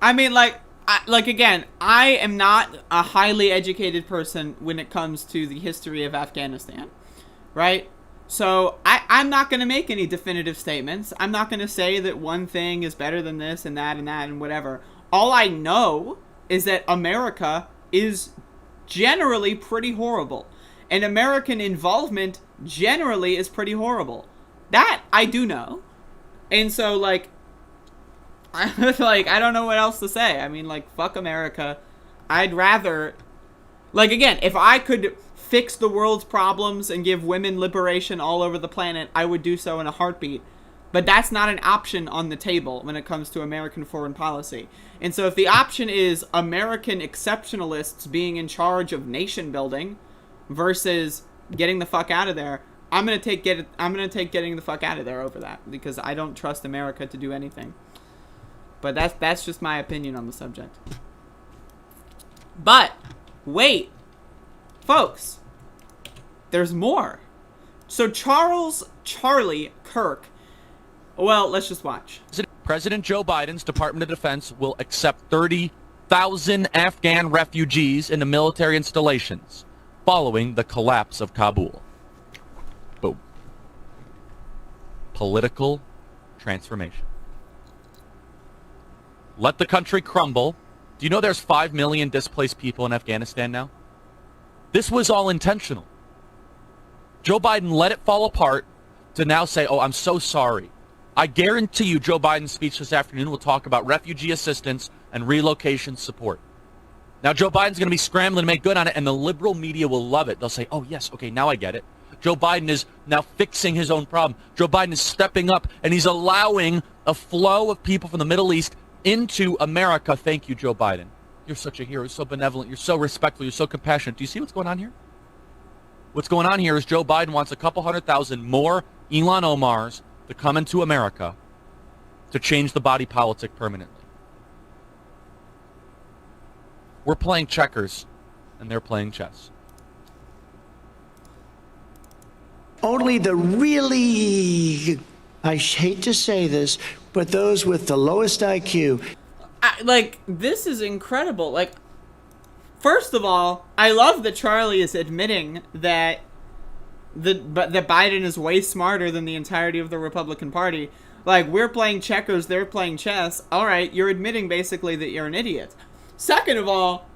I mean, again, I am not a highly educated person when it comes to the history of Afghanistan, right? So I'm not going to make any definitive statements. I'm not going to say that one thing is better than this and that and whatever. All I know is that America is generally pretty horrible. And American involvement generally is pretty horrible. That I do know. And so, like, I don't know what else to say. I mean, like, fuck America. I'd rather, like, again, if I could fix the world's problems and give women liberation all over the planet, I would do so in a heartbeat. But that's not an option on the table when it comes to American foreign policy. And so if the option is American exceptionalists being in charge of nation building versus getting the fuck out of there, I'm gonna take getting the fuck out of there over that, because I don't trust America to do anything. But that's just my opinion on the subject. But wait, folks, there's more. So Charlie Kirk. Well, let's just watch. President Joe Biden's Department of Defense will accept 30,000 Afghan refugees into military installations following the collapse of Kabul. Boom. Political transformation. Let the country crumble. Do you know there's 5 million displaced people in Afghanistan now? This was all intentional. Joe Biden let it fall apart to now say, oh, I'm so sorry. I guarantee you Joe Biden's speech this afternoon will talk about refugee assistance and relocation support. Now, Joe Biden's going to be scrambling to make good on it, and the liberal media will love it. They'll say, oh, yes, okay, now I get it. Joe Biden is now fixing his own problem. Joe Biden is stepping up, and he's allowing a flow of people from the Middle East into America. Thank you, Joe Biden. You're such a hero. You're so benevolent. You're so respectful. You're so compassionate. Do you see what's going on here? What's going on here is Joe Biden wants a couple 100,000 more Ilhan Omars to come into America to change the body politic permanently. We're playing checkers, and they're playing chess. Only the really, I hate to say this, but those with the lowest IQ. This is incredible. Like, first of all, I love that Charlie is admitting that that Biden is way smarter than the entirety of the Republican Party. Like, we're playing checkers, they're playing chess. All right, you're admitting basically that you're an idiot. Second of all,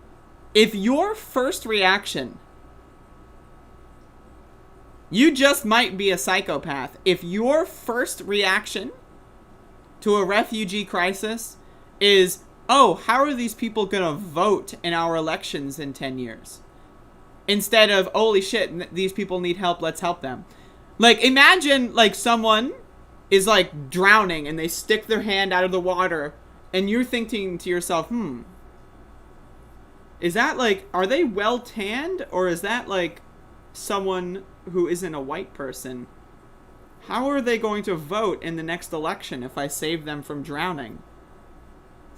if your first reaction You just might be a psychopath if your first reaction to a refugee crisis is, oh, how are these people gonna vote in our elections in 10 years? Instead of, holy shit, these people need help, let's help them. Like, imagine, like, someone is, like, drowning and they stick their hand out of the water and you're thinking to yourself, is that, like, are they well tanned, or is that, like, someone who isn't a white person? How are they going to vote in the next election if I save them from drowning?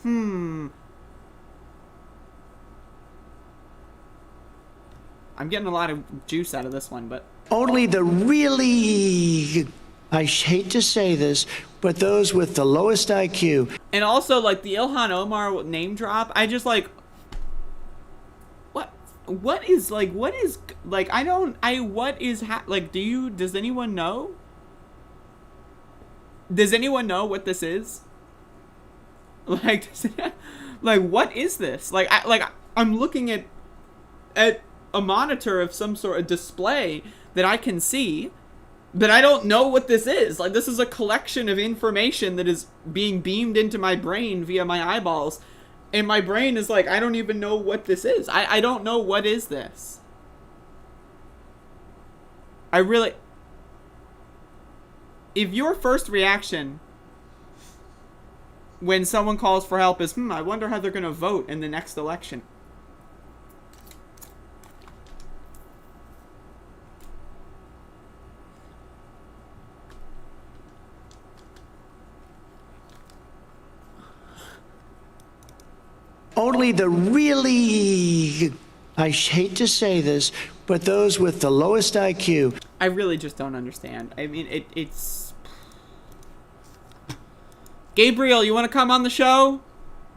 I'm getting a lot of juice out of this one, but... Only the really, I hate to say this, but those with the lowest IQ. And also, like, the Ilhan Omar name drop, I just, like... What is, like, what is, like, like, does anyone know? Does anyone know what this is? Like, like, what is this? Like, I'm looking at a monitor of some sort of display that I can see, but I don't know what this is. Like, this is a collection of information that is being beamed into my brain via my eyeballs. And my brain is like, I don't even know what this is. I don't know what is this. If your first reaction when someone calls for help is, I wonder how they're going to vote in the next election. Only the really, I hate to say this, but those with the lowest IQ. I really just don't understand. I mean, it's... Gabriel, you want to come on the show?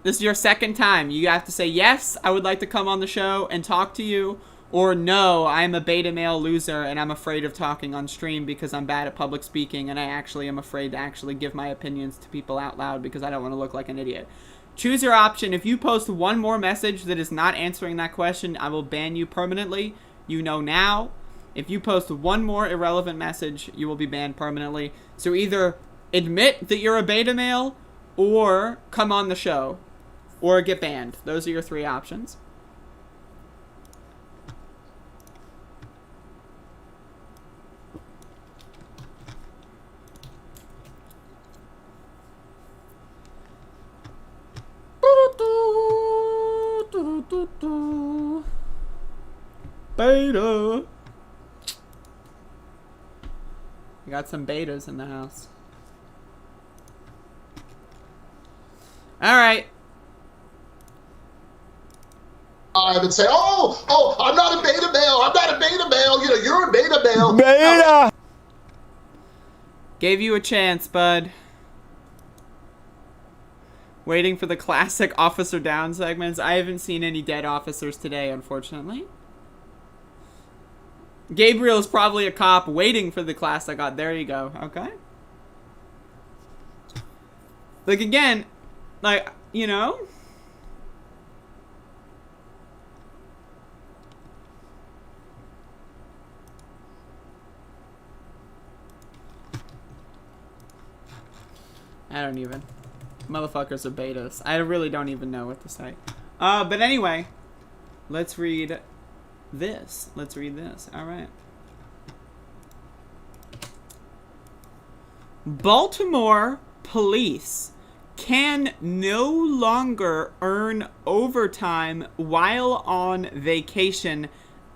This is your second time. You have to say, yes, I would like to come on the show and talk to you, or no, I'm a beta male loser and I'm afraid of talking on stream because I'm bad at public speaking and I actually am afraid to actually give my opinions to people out loud because I don't want to look like an idiot. Choose your option. If you post one more message that is not answering that question, I will ban you permanently. You know now. If you post one more irrelevant message, you will be banned permanently. So either admit that you're a beta male, or come on the show, or get banned. Those are your three options. Beta. We got some betas in the house. All right. I would say, oh, I'm not a beta male. I'm not a beta male. You know, you're a beta male. Beta. Gave you a chance, bud. Waiting for the classic officer down segments. I haven't seen any dead officers today, unfortunately. Gabriel is probably a cop waiting for the classic. There you go. Okay. Like, again, like, you know? I don't even. Motherfuckers are betas. I really don't even know what to say. But anyway, let's read this. Let's read this. All right. Baltimore police can no longer earn overtime while on vacation,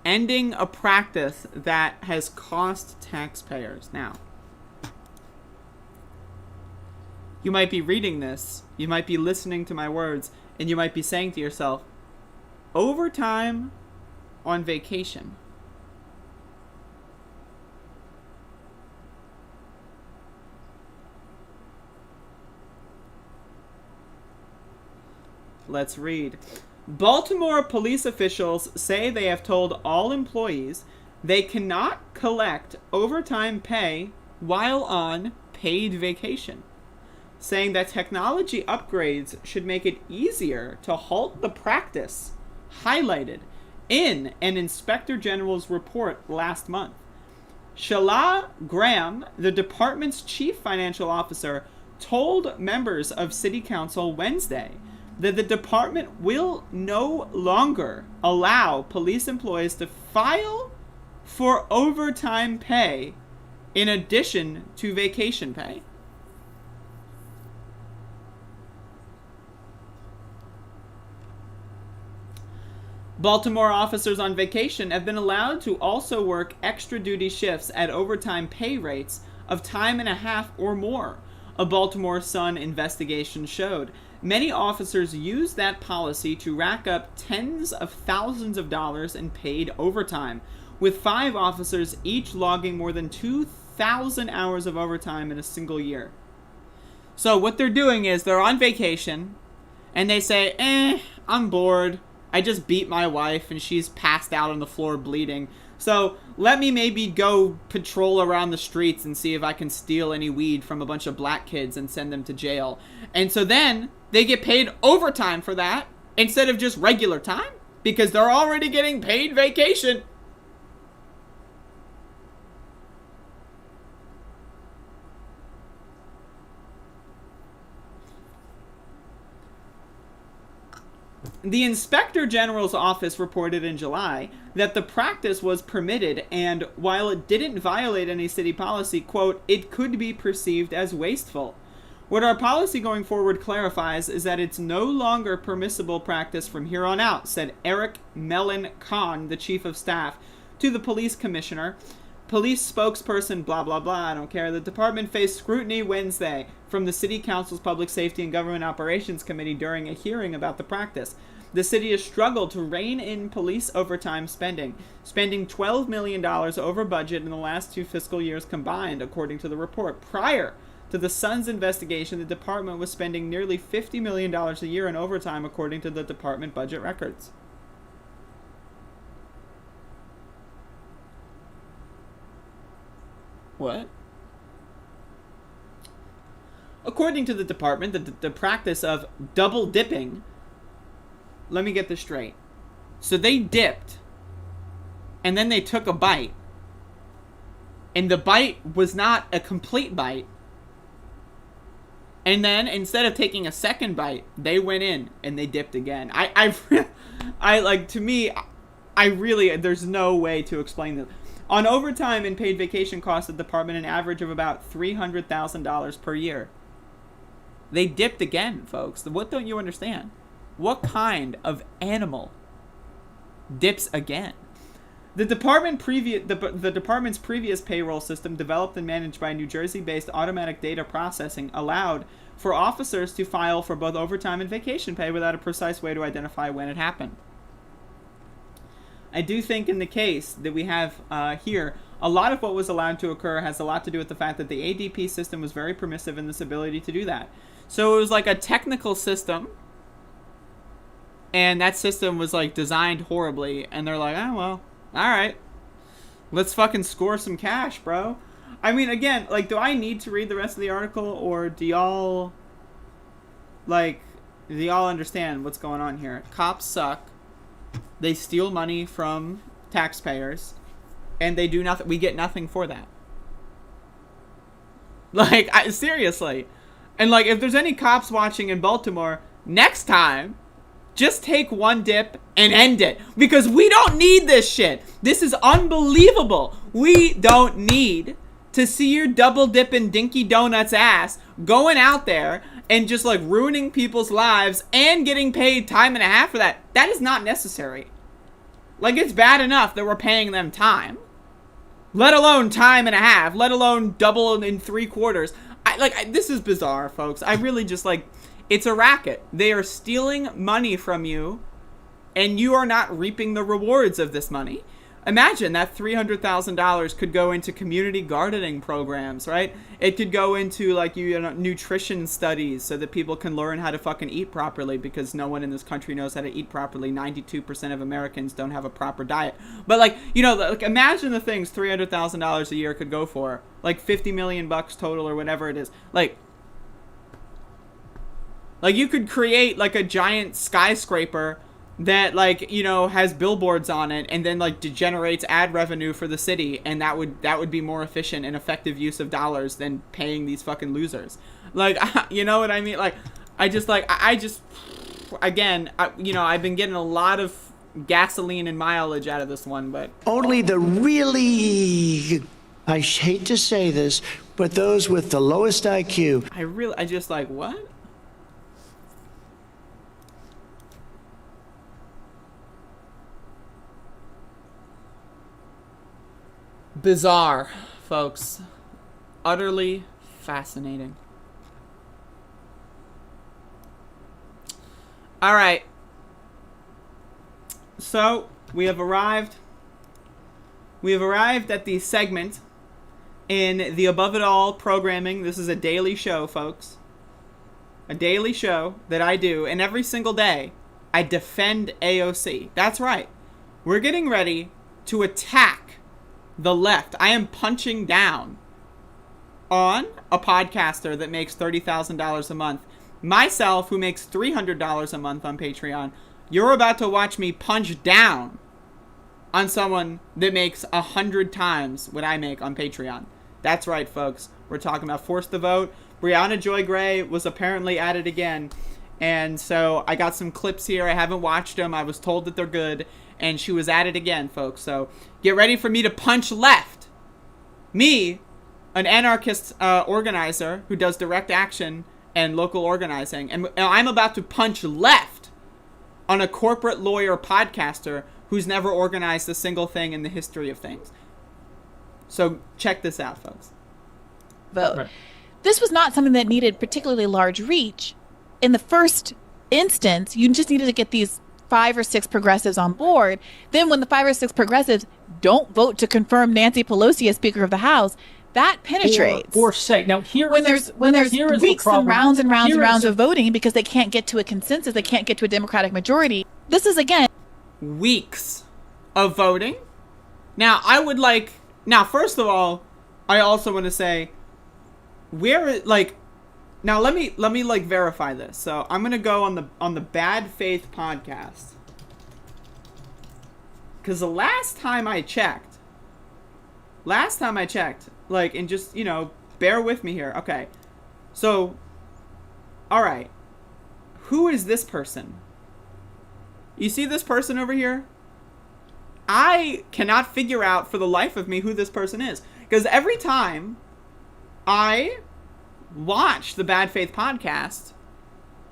ending a practice that has cost taxpayers. Now, you might be reading this, you might be listening to my words, and you might be saying to yourself, overtime on vacation. Let's read. Baltimore police officials say they have told all employees they cannot collect overtime pay while on paid vacation, saying that technology upgrades should make it easier to halt the practice highlighted in an Inspector General's report last month. Shala Graham, the department's chief financial officer, told members of City Council Wednesday that the department will no longer allow police employees to file for overtime pay in addition to vacation pay. Baltimore officers on vacation have been allowed to also work extra duty shifts at overtime pay rates of time and a half or more, a Baltimore Sun investigation showed. Many officers use that policy to rack up tens of thousands of dollars in paid overtime, with 5 officers each logging more than 2,000 hours of overtime in a single year. So what they're doing is they're on vacation, and they say, I'm bored. I just beat my wife, and she's passed out on the floor bleeding. So let me maybe go patrol around the streets and see if I can steal any weed from a bunch of black kids and send them to jail. And so then they get paid overtime for that instead of just regular time because they're already getting paid vacation. The Inspector General's office reported in July that the practice was permitted and, while it didn't violate any city policy, quote, it could be perceived as wasteful. What our policy going forward clarifies is that it's no longer permissible practice from here on out, said Eric Mellon Kahn, the chief of staff, to the police commissioner. Police spokesperson, blah, blah, blah, I don't care. The department faced scrutiny Wednesday from the City Council's Public Safety and Government Operations Committee during a hearing about the practice. The city has struggled to rein in police overtime spending, spending $12 million over budget in the last 2 fiscal years combined, according to the report. Prior to the Sun's investigation, the department was spending nearly $50 million a year in overtime, according to the department budget records. What? According to the department, the practice of double dipping, let me get this straight. So they dipped, and then they took a bite, and the bite was not a complete bite. And then instead of taking a second bite, they went in and they dipped again. I like, to me, I really, there's no way to explain this. On overtime and paid vacation costs, the department an average of about $300,000 per year. They dipped again, folks. What don't you understand? What kind of animal dips again? The department's previous payroll system, developed and managed by New Jersey-based automatic data processing, allowed for officers to file for both overtime and vacation pay without a precise way to identify when it happened. I do think in the case that we have here, a lot of what was allowed to occur has a lot to do with the fact that the ADP system was very permissive in this ability to do that. So it was like a technical system, and that system was like designed horribly, and they're like, oh, well, all right, let's fucking score some cash, bro. I mean, again, like, do I need to read the rest of the article, or do y'all understand what's going on here? Cops suck. They steal money from taxpayers, and they do nothing. We get nothing for that. Like, seriously. And, like, if there's any cops watching in Baltimore, next time, just take one dip and end it. Because we don't need this shit. This is unbelievable. We don't need to see your double dipping Dinky Donuts ass going out there and just, like, ruining people's lives and getting paid time and a half for that. That is not necessary. Like, it's bad enough that we're paying them time, let alone time and a half, let alone double and 3/4. This is bizarre, folks. I really just, like, it's a racket. They are stealing money from you, and you are not reaping the rewards of this money. Imagine that $300,000 could go into community gardening programs, right? It could go into, like, nutrition studies so that people can learn how to fucking eat properly, because no one in this country knows how to eat properly. 92% of Americans don't have a proper diet. But, like, imagine the things $300,000 a year could go for. Like, $50 million total or whatever it is. Like, you could create, like, a giant skyscraper that, like, you know, has billboards on it and then, like, generates ad revenue for the city, and that would be more efficient and effective use of dollars than paying these fucking losers. Like, you know what I mean? Like, again, you know, I've been getting a lot of gasoline and mileage out of this one, but Only the really, I hate to say this, but those with the lowest IQ. I just like, what? Bizarre, folks. Utterly fascinating. All right. So, we have arrived at the segment in the Above It All programming. This is a daily show, folks. A daily show that I do, and every single day I defend AOC. That's right. We're getting ready to attack the left. I am punching down on a podcaster that makes $30,000 a month. Myself, who makes $300 a month on Patreon. You're about to watch me punch down on someone that makes 100 times what I make on Patreon. That's right, folks. We're talking about Force the Vote. Brianna Joy Gray was apparently at it again. And so I got some clips here. I haven't watched them. I was told that they're good. And she was at it again, folks. So get ready for me to punch left. Me, an anarchist organizer who does direct action and local organizing. And I'm about to punch left on a corporate lawyer podcaster who's never organized a single thing in the history of things. So check this out, folks. Vote. Right. This was not something that needed particularly large reach. In the first instance, you just needed to get these 5 or 6 progressives on board. Then when the 5 or 6 progressives don't vote to confirm Nancy Pelosi as Speaker of the House, that penetrates. For sake. Now here, when there's weeks and rounds and rounds and rounds of voting because they can't get to a consensus, they can't get to a Democratic majority. This is again weeks of voting. Now first of all, I also want to say now let me like verify this. So I'm gonna go on the Bad Faith podcast, because the last time I checked, like, and just, you know, bear with me here. Okay, so all right, who is this person? You see this person over here? I cannot figure out for the life of me who this person is, because every time I watch the Bad Faith podcast,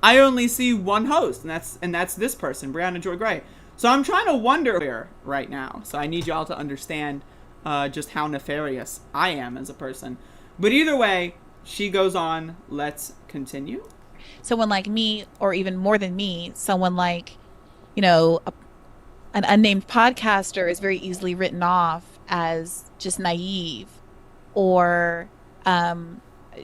I only see one host, and that's this person, Brianna Joy Gray. So I'm trying to wonder here right now. So I need y'all to understand just how nefarious I am as a person. But either way, she goes on. Let's continue. Someone like me, or even more than me, someone like, you know, an unnamed podcaster is very easily written off as just naive or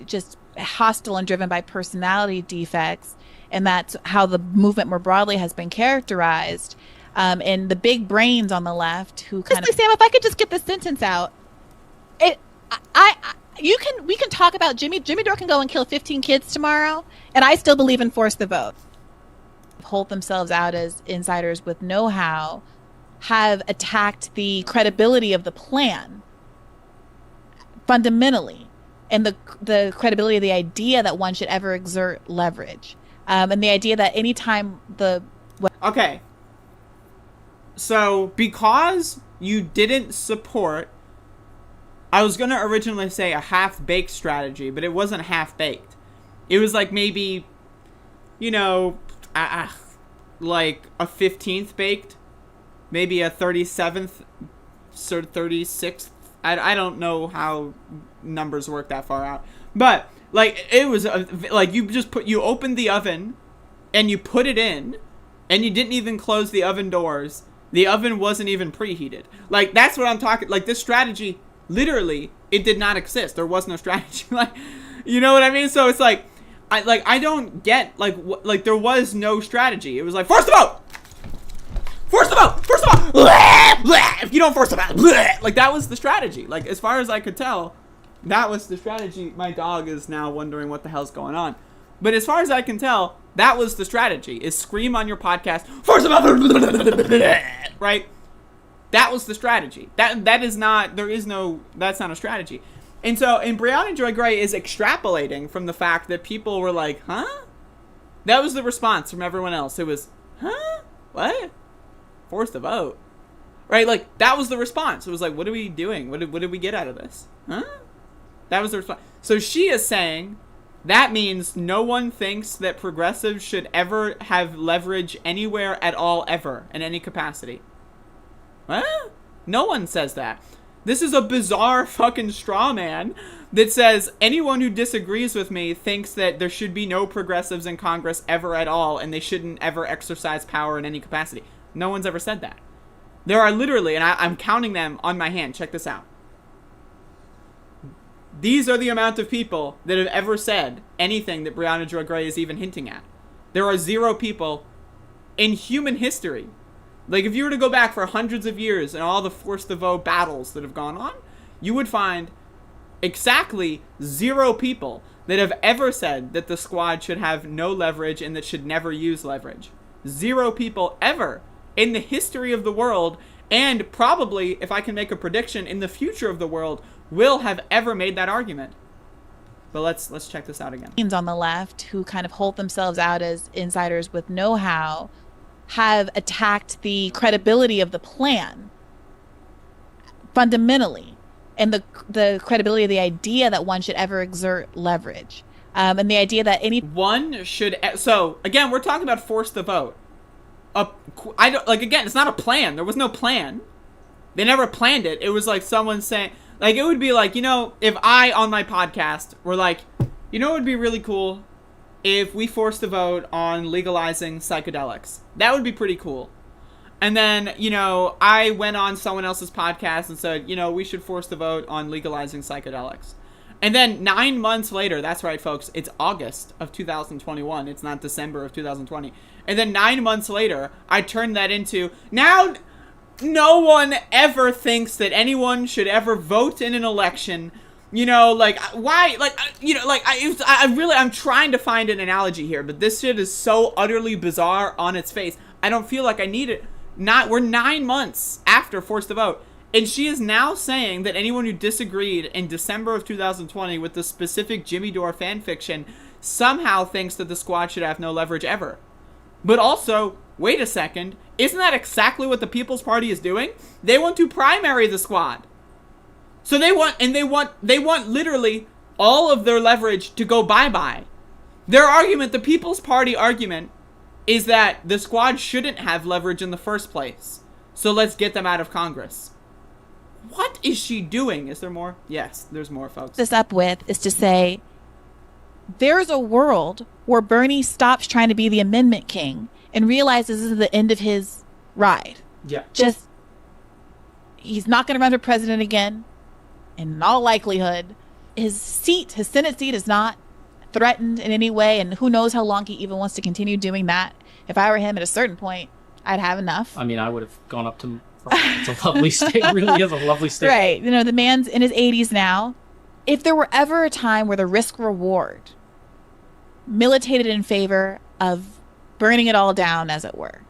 just hostile and driven by personality defects, and that's how the movement more broadly has been characterized. And the big brains on the left who kind of Sam, if I could just get this sentence out, we can talk about Jimmy Dore can go and kill 15 kids tomorrow, and I still believe in Force the Vote. Hold themselves out as insiders with know-how, have attacked the credibility of the plan fundamentally. And the credibility of the idea that one should ever exert leverage. And the idea that anytime Okay. So, because you didn't support, I was going to originally say a half-baked strategy, but it wasn't half-baked. It was like maybe, you know, like a 15th baked, maybe a 37th, sort of 36th. I don't know how numbers work that far out, but like it was like you opened the oven and you put it in, and you didn't even close the oven doors. The oven wasn't even preheated. Like, that's what I'm talking. Like, this strategy, literally, it did not exist. There was no strategy. Like, you know what I mean? So it's like I don't get like there was no strategy. It was like, force the vote. Force the vote! Force the vote! Blah, blah. If you don't force the vote, blah. Like, that was the strategy. Like, as far as I could tell, that was the strategy. My dog is now wondering what the hell's going on. But as far as I can tell, that was the strategy, is scream on your podcast, force the vote, right? That was the strategy. That's not a strategy. And Breonna Joy Gray is extrapolating from the fact that people were like, huh? That was the response from everyone else. It was, huh? What? Force the vote. Right? Like, that was the response. It was like, what are we doing? What did we get out of this? Huh? That was the response. So she is saying that means no one thinks that progressives should ever have leverage anywhere at all, ever, in any capacity. What? No one says that. This is a bizarre fucking straw man that says anyone who disagrees with me thinks that there should be no progressives in Congress ever at all, and they shouldn't ever exercise power in any capacity. No one's ever said that. There are literally, and I'm counting them on my hand. Check this out. These are the amount of people that have ever said anything that Breonna Joy Gray is even hinting at. There are 0 people in human history. Like, if you were to go back for hundreds of years and all the force the vote battles that have gone on, you would find exactly 0 people that have ever said that the squad should have no leverage and that should never use leverage. 0 people ever in the history of the world, and probably, if I can make a prediction, in the future of the world, will have ever made that argument. But let's check this out again. On the left, who kind of hold themselves out as insiders with know-how, have attacked the credibility of the plan fundamentally, and the credibility of the idea that one should ever exert leverage, and the idea that one should. So again, we're talking about force the vote. Again, it's not a plan. There was no plan. They never planned it. It was like someone saying, like, it would be like, if I on my podcast were like, it would be really cool if we forced the vote on legalizing psychedelics. That would be pretty cool. And then, I went on someone else's podcast and said, we should force the vote on legalizing psychedelics. And then 9 months later, that's right, folks, it's August of 2021. It's not December of 2020. And then 9 months later, I turned that into, now no one ever thinks that anyone should ever vote in an election. Why? I'm trying to find an analogy here, but this shit is so utterly bizarre on its face. I don't feel like I need it. We're 9 months after Force the Vote, and she is now saying that anyone who disagreed in December of 2020 with the specific Jimmy Dore fanfiction somehow thinks that the squad should have no leverage ever. But also, wait a second, isn't that exactly what the People's Party is doing? They want to primary the squad. So they want literally all of their leverage to go bye-bye. Their argument, the People's Party argument, is that the squad shouldn't have leverage in the first place. So let's get them out of Congress. What is she doing? Is there more? Yes, there's more, folks. This up with is to say, there's a world where Bernie stops trying to be the amendment king and realizes this is the end of his ride. Yeah. He's not going to run for president again. In all likelihood, his Senate seat is not threatened in any way, and who knows how long he even wants to continue doing that. If I were him at a certain point, I'd have enough. I mean, I would have gone up to... It's a lovely state. It really is a lovely state. Right. The man's in his 80s now. If there were ever a time where the risk-reward militated in favor of burning it all down, as it were,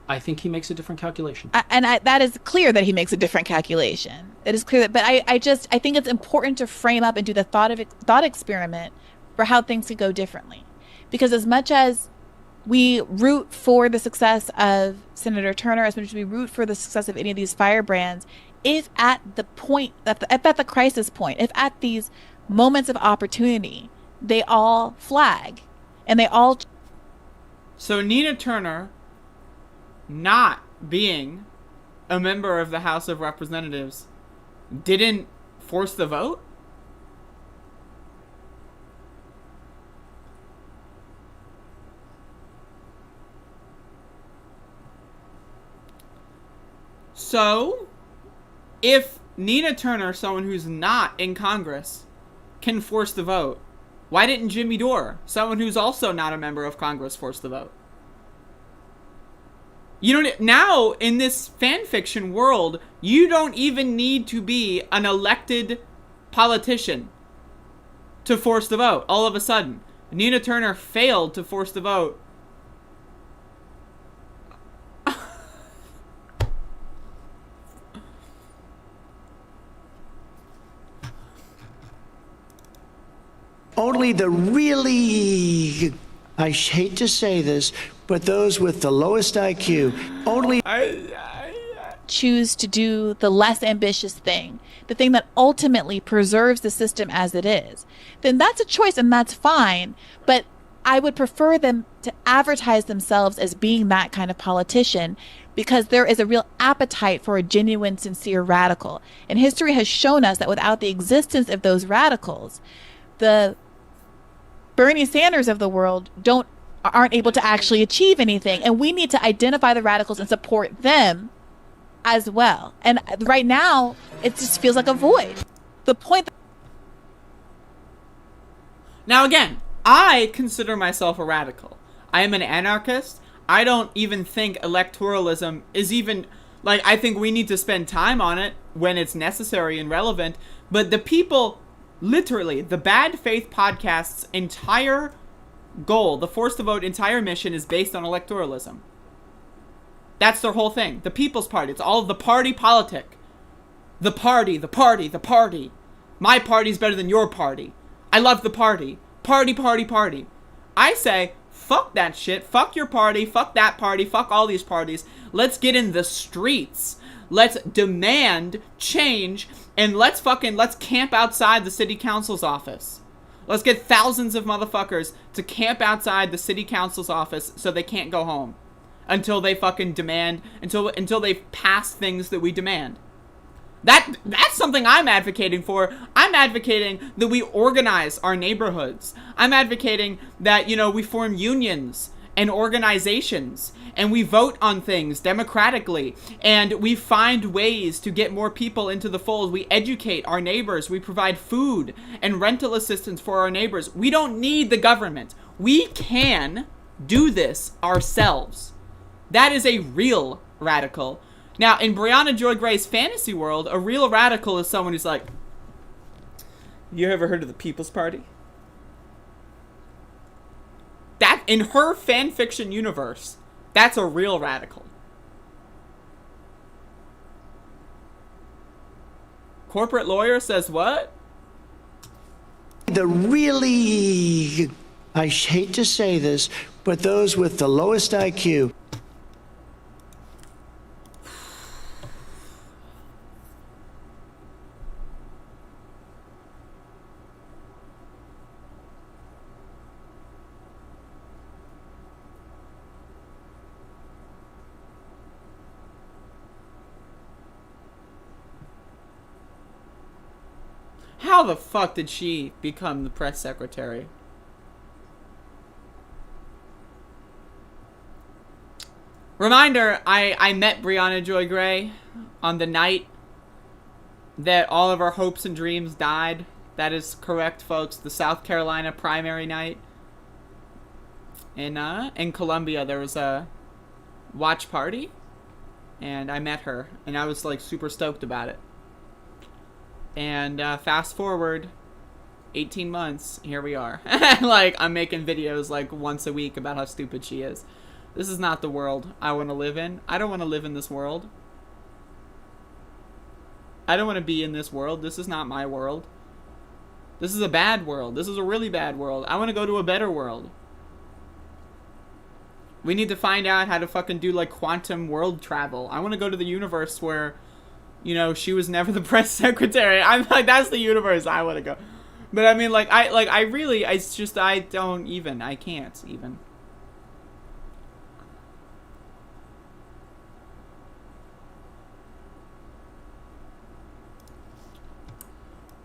I think he makes a different calculation. That is clear that he makes a different calculation. It is clear but I think it's important to frame up and do the thought experiment for how things could go differently. Because as much as we root for the success of Senator Turner, as much as we root for the success of any of these firebrands, if at the point, at the crisis point, if at these moments of opportunity, they all flag and they all... So Nina Turner not being a member of the House of Representatives didn't force the vote? So, if Nina Turner, someone who's not in Congress, can force the vote, why didn't Jimmy Dore, someone who's also not a member of Congress, force the vote? Now, in this fanfiction world, you don't even need to be an elected politician to force the vote, all of a sudden. Nina Turner failed to force the vote. Only the really, I hate to say this, but those with the lowest IQ, only choose to do the less ambitious thing, the thing that ultimately preserves the system as it is, then that's a choice and that's fine. But I would prefer them to advertise themselves as being that kind of politician, because there is a real appetite for a genuine, sincere radical. And history has shown us that without the existence of those radicals, the Bernie Sanders of the world aren't able to actually achieve anything. And we need to identify the radicals and support them as well. And right now, it just feels like a void. The point. Now again, I consider myself a radical. I am an anarchist. I don't even think electoralism is even, like, I think we need to spend time on it when it's necessary and relevant. But the people, literally, the Bad Faith Podcast's entire goal, the Force to Vote entire mission, is based on electoralism. That's their whole thing. The People's Party. It's all of the party politic. The party, the party, the party. My party's better than your party. I love the party. Party, party, party. I say, fuck that shit. Fuck your party. Fuck that party. Fuck all these parties. Let's get in the streets. Let's demand change. And let's camp outside the city council's office. Let's get thousands of motherfuckers to camp outside the city council's office so they can't go home. Until they fucking demand, until they pass things that we demand. That's something I'm advocating for. I'm advocating that we organize our neighborhoods. I'm advocating that, we form unions and organizations and we vote on things democratically and we find ways to get more people into the fold. We educate our neighbors. We provide food and rental assistance for our neighbors. We don't need the government. We can do this ourselves. That is a real radical. Now, in Brianna Joy Gray's fantasy world, a real radical is someone who's like, you ever heard of the People's Party? That, in her fanfiction universe, that's a real radical. Corporate lawyer says what? The really, I hate to say this, but those with the lowest IQ. How the fuck did she become the press secretary? Reminder, I met Brianna Joy Gray on the night that all of our hopes and dreams died. That is correct, folks. The South Carolina primary night. In Columbia, there was a watch party. And I met her. And I was, like, super stoked about it. And fast forward 18 months, here we are. Like, I'm making videos like once a week about how stupid she is. This is not the world I want to live in. I don't want to live in this world. I don't want to be in this world. This is not my world. This is a bad world. This is a really bad world. I want to go to a better world. We need to find out how to fucking do like quantum world travel. I want to go to the universe where, she was never the press secretary. I'm like, that's the universe I want to go. But I mean, I can't even.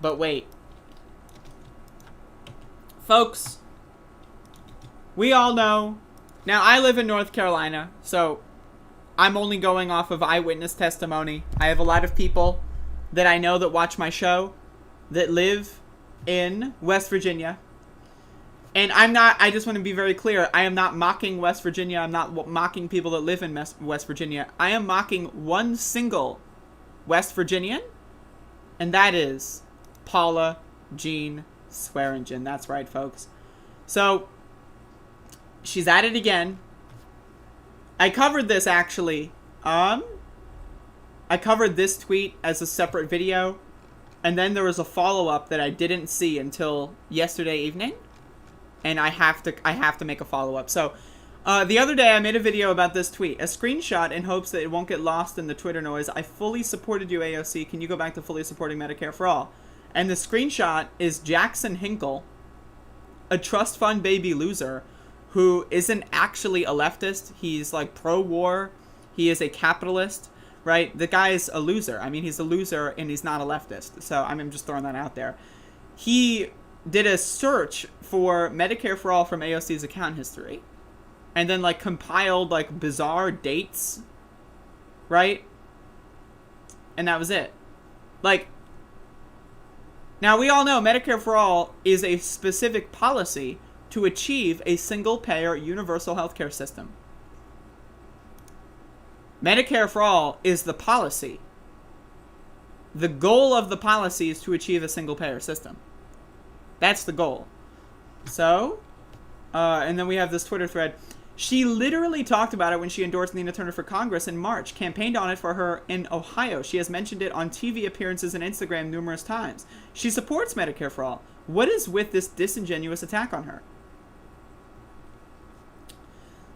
But wait. Folks, we all know. Now, I live in North Carolina, so I'm only going off of eyewitness testimony. I have a lot of people that I know that watch my show that live in West Virginia. And I just want to be very clear, I am not mocking West Virginia. I'm not mocking people that live in West Virginia. I am mocking one single West Virginian, and that is Paula Jean Swearingen. That's right, folks. So, she's at it again. I covered this, actually. I covered this tweet as a separate video. And then there was a follow-up that I didn't see until yesterday evening. And I have to make a follow-up. So, the other day I made a video about this tweet. A screenshot in hopes that it won't get lost in the Twitter noise. I fully supported you, AOC. Can you go back to fully supporting Medicare for All? And the screenshot is Jackson Hinkle, a trust fund baby loser, who isn't actually a leftist. He's like pro-war. He is a capitalist. Right? The guy's a loser. I mean, he's a loser and he's not a leftist. So I'm just throwing that out there. He did a search for Medicare for All from AOC's account history. And then, like, compiled, like, bizarre dates. Right? And that was it. Like, now we all know Medicare for All is a specific policy to achieve a single-payer universal healthcare system. Medicare for All is the policy. The goal of the policy is to achieve a single-payer system. That's the goal. So, and then we have this Twitter thread. She literally talked about it when she endorsed Nina Turner for Congress in March, campaigned on it for her in Ohio. She has mentioned it on TV appearances and Instagram numerous times. She supports Medicare for All. What is with this disingenuous attack on her?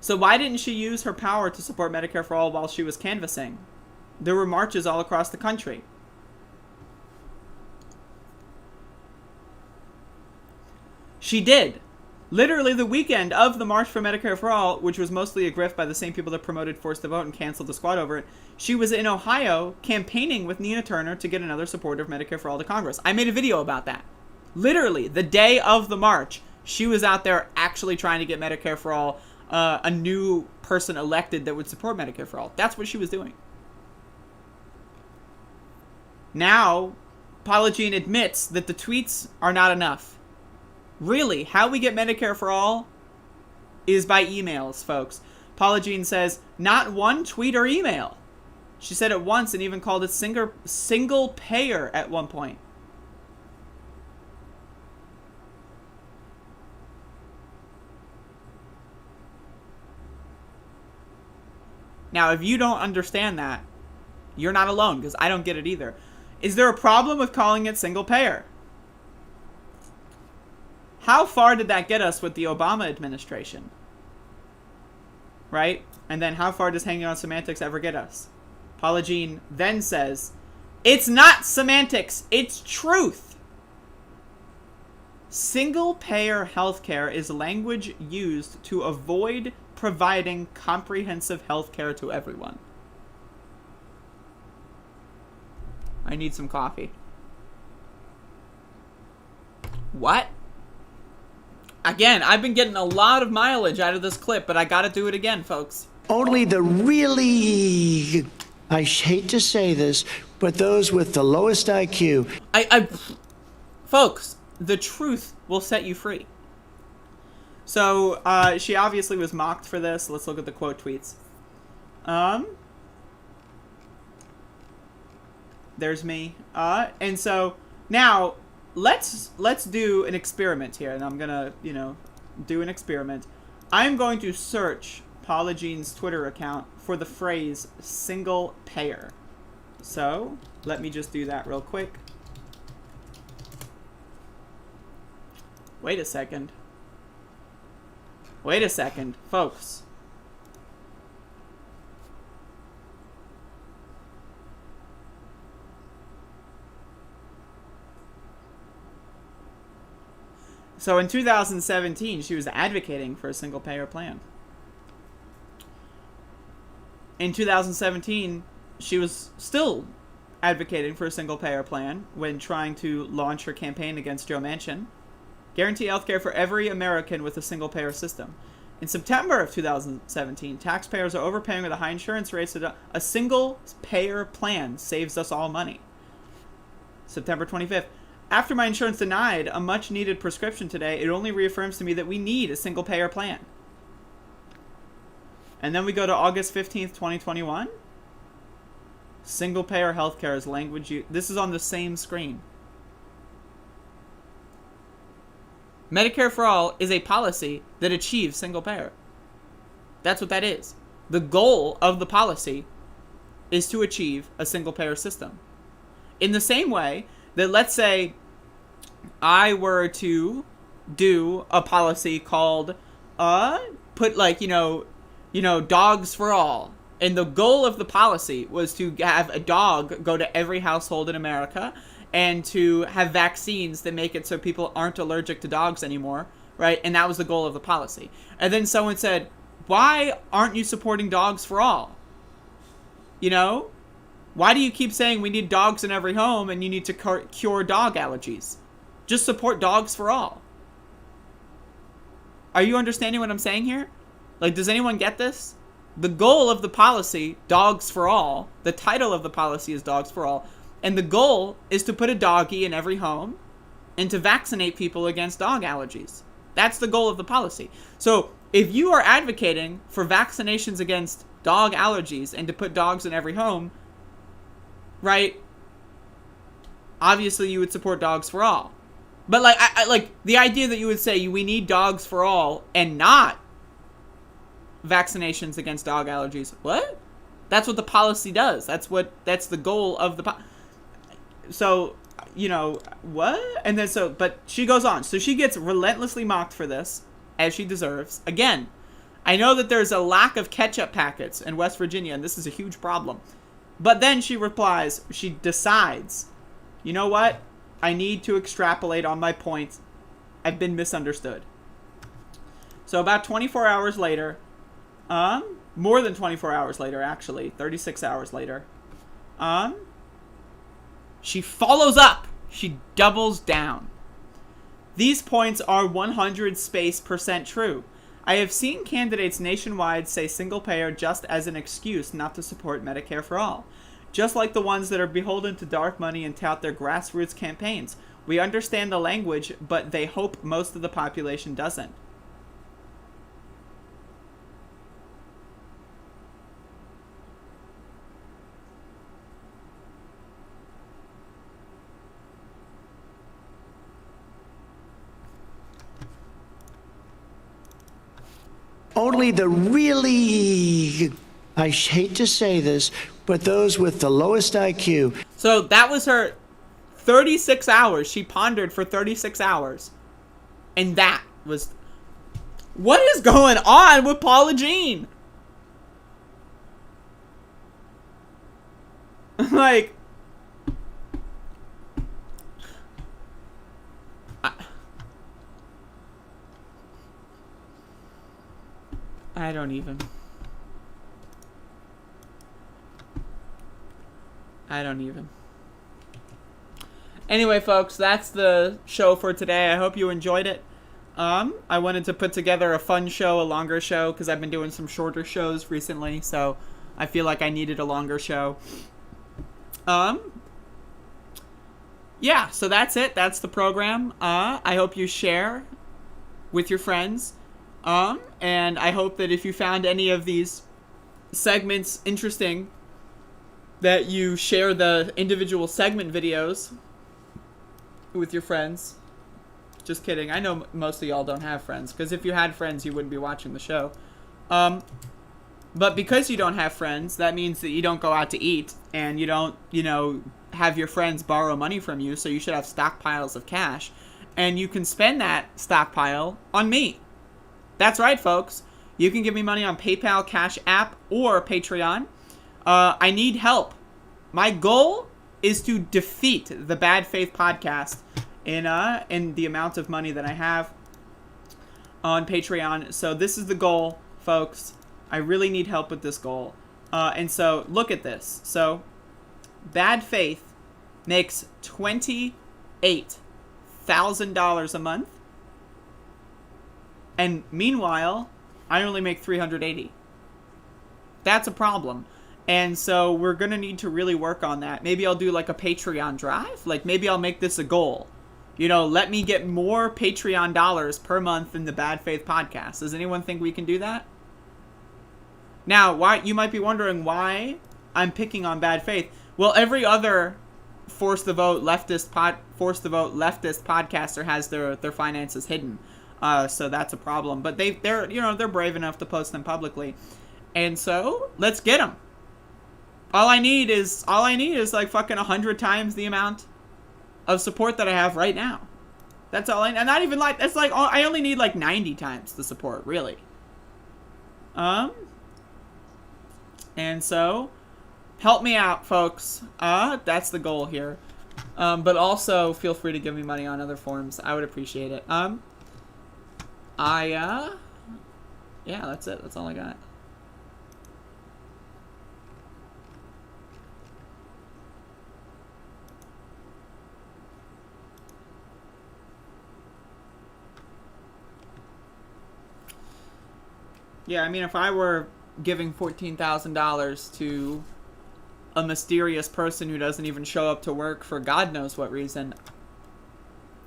So why didn't she use her power to support Medicare for All while she was canvassing? There were marches all across the country. She did. Literally the weekend of the March for Medicare for All, which was mostly a grift by the same people that promoted Forced to Vote and canceled the squad over it, she was in Ohio campaigning with Nina Turner to get another supporter of Medicare for All to Congress. I made a video about that. Literally, the day of the march, she was out there actually trying to get Medicare for All, a new person elected that would support Medicare for All. That's what she was doing. Now, Paula Jean admits that the tweets are not enough. Really, how we get Medicare for All is by emails, folks. Paula Jean says, not one tweet or email. She said it once and even called it single payer at one point. Now, if you don't understand that, you're not alone, because I don't get it either. Is there a problem with calling it single payer? How far did that get us with the Obama administration? Right? And then how far does hanging on semantics ever get us? Paula Jean then says, it's not semantics, it's truth. Single-payer healthcare is language used to avoid providing comprehensive healthcare to everyone. I need some coffee. What? Again, I've been getting a lot of mileage out of this clip, but I gotta do it again, folks. Only the really, I hate to say this, but those with the lowest IQ. Folks, the truth will set you free. So, she obviously was mocked for this. Let's look at the quote tweets. There's me. And so, now, let's do an experiment here. And I'm gonna, do an experiment. I'm going to search Paula Jean's Twitter account for the phrase single payer. So, let me just do that real quick. Wait a second. Wait a second, folks. So in 2017, she was advocating for a single-payer plan. In 2017, she was still advocating for a single-payer plan when trying to launch her campaign against Joe Manchin. Guarantee healthcare for every American with a single-payer system. In September of 2017, taxpayers are overpaying with the high insurance rates. A single-payer plan saves us all money. September 25th. After my insurance denied a much-needed prescription today, it only reaffirms to me that we need a single-payer plan. And then we go to August 15th, 2021. Single-payer healthcare is language use. This is on the same screen. Medicare for All is a policy that achieves single payer. That's what that is. The goal of the policy is to achieve a single payer system. In the same way that, let's say I were to do a policy called put like, dogs for all. And the goal of the policy was to have a dog go to every household in America and to have vaccines that make it so people aren't allergic to dogs anymore, right? And that was the goal of the policy. And then someone said, why aren't you supporting dogs for all? Why do you keep saying we need dogs in every home and you need to cure dog allergies? Just support dogs for all. Are you understanding what I'm saying here? Like, does anyone get this? The goal of the policy, Dogs for All, the title of the policy is Dogs for All, and the goal is to put a doggy in every home and to vaccinate people against dog allergies. That's the goal of the policy. So if you are advocating for vaccinations against dog allergies and to put dogs in every home, right, obviously you would support Dogs for All. But I like the idea that you would say we need Dogs for All and not vaccinations against dog allergies. What? That's what the policy does. That's the goal of the So, what? And then but she goes on. So she gets relentlessly mocked for this, as she deserves. Again, I know that there's a lack of ketchup packets in West Virginia, and this is a huge problem. But then she replies, she decides, you know what? I need to extrapolate on my points. I've been misunderstood. So about 24 hours later, more than 24 hours later, actually, 36 hours later, she follows up. She doubles down. These points are 100% true. I have seen candidates nationwide say single payer just as an excuse not to support Medicare for all. Just like the ones that are beholden to dark money and tout their grassroots campaigns. We understand the language, but they hope most of the population doesn't. Only the really, I hate to say this, but those with the lowest IQ. So that was her 36 hours. She pondered for 36 hours. And that was... What is going on with Paula Jean? Like... I don't even. Anyway, folks, that's the show for today. I hope you enjoyed it. I wanted to put together a fun show, a longer show, because I've been doing some shorter shows recently, so I feel like I needed a longer show. Yeah, so that's it. That's the program. I hope you share with your friends. And I hope that if you found any of these segments interesting, that you share the individual segment videos with your friends. Just kidding. I know most of y'all don't have friends, because if you had friends, you wouldn't be watching the show. But because you don't have friends, that means that you don't go out to eat, and you don't, have your friends borrow money from you, so you should have stockpiles of cash. And you can spend that stockpile on me. That's right, folks. You can give me money on PayPal, Cash App, or Patreon. I need help. My goal is to defeat the Bad Faith podcast in the amount of money that I have on Patreon. So this is the goal, folks. I really need help with this goal. And so look at this. So Bad Faith makes $28,000 a month. And meanwhile, I only make $380. That's a problem. And so we're going to need to really work on that. Maybe I'll do like a Patreon drive. Like maybe I'll make this a goal. Let me get more Patreon dollars per month in the Bad Faith podcast. Does anyone think we can do that? Now, you might be wondering why I'm picking on Bad Faith. Well, every other Force the Vote leftist podcaster has their finances hidden, so that's a problem. But they're brave enough to post them publicly, and so let's get them. All I need is like fucking 100 times the amount of support that I have right now. That's all and not even like that's like I only need like 90 times the support, really. And so help me out, folks. That's the goal here. But also feel free to give me money on other forms. I would appreciate it. Yeah, that's it. That's all I got. Yeah, I mean, if I were giving $14,000 to a mysterious person who doesn't even show up to work for God knows what reason,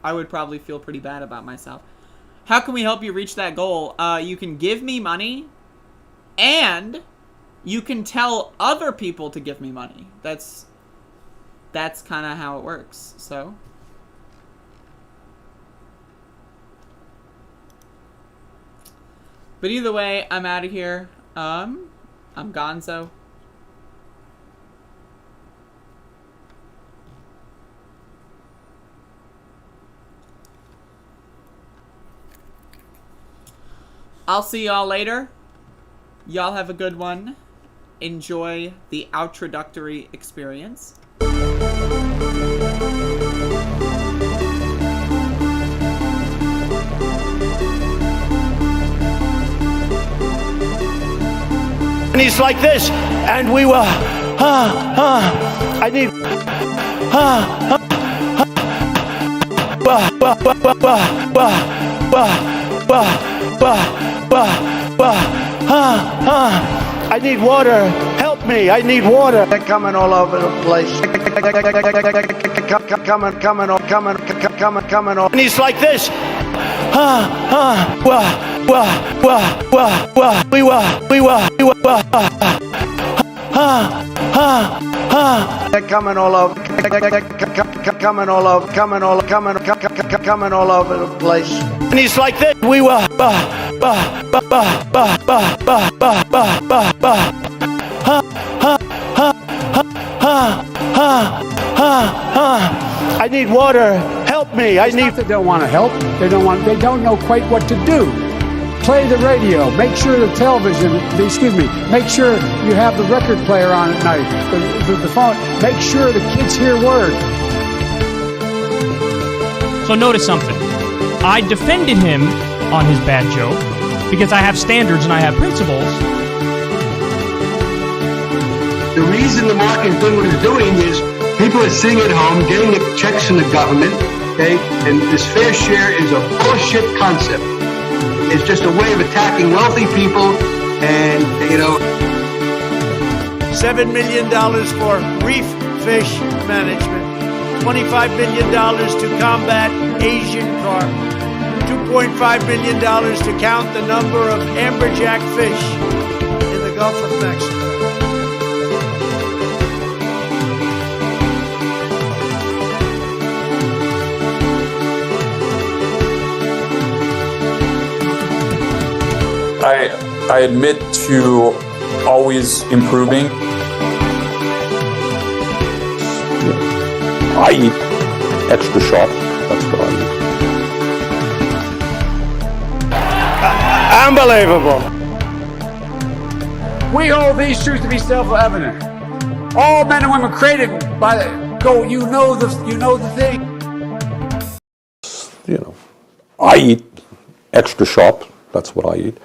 I would probably feel pretty bad about myself. How can we help you reach that goal? You can give me money, and you can tell other people to give me money. That's kind of how it works, so... But either way, I'm out of here. I'm Gonzo. I'll see y'all later. Y'all have a good one. Enjoy the outroductory experience. And he's like this, and we were, I need, I need water, help me, I need water. They're coming all over the place. Coming all. And he's like this, They're coming all over. Coming all over. Coming all over the place. And he's like this. We were. I need water. Help me. It's not that they don't want to help. They don't know quite what to do. Play the radio. Make sure the television, make sure you have the record player on at night. The phone. Make sure the kids hear word. So notice something. I defended him on his bad joke because I have standards and I have principles. The reason the market is doing what it's doing is people are sitting at home getting the checks from the government, okay? And this fair share is a bullshit concept. It's just a way of attacking wealthy people and, $7 million for reef fish management. $25 million to combat Asian carp. $2.5 million to count the number of amberjack fish in the Gulf of Mexico. I admit to always improving. I eat extra sharp. That's what I eat. Unbelievable. We hold these truths to be self-evident. All men and women created by the you know the thing. I eat extra sharp. That's what I eat.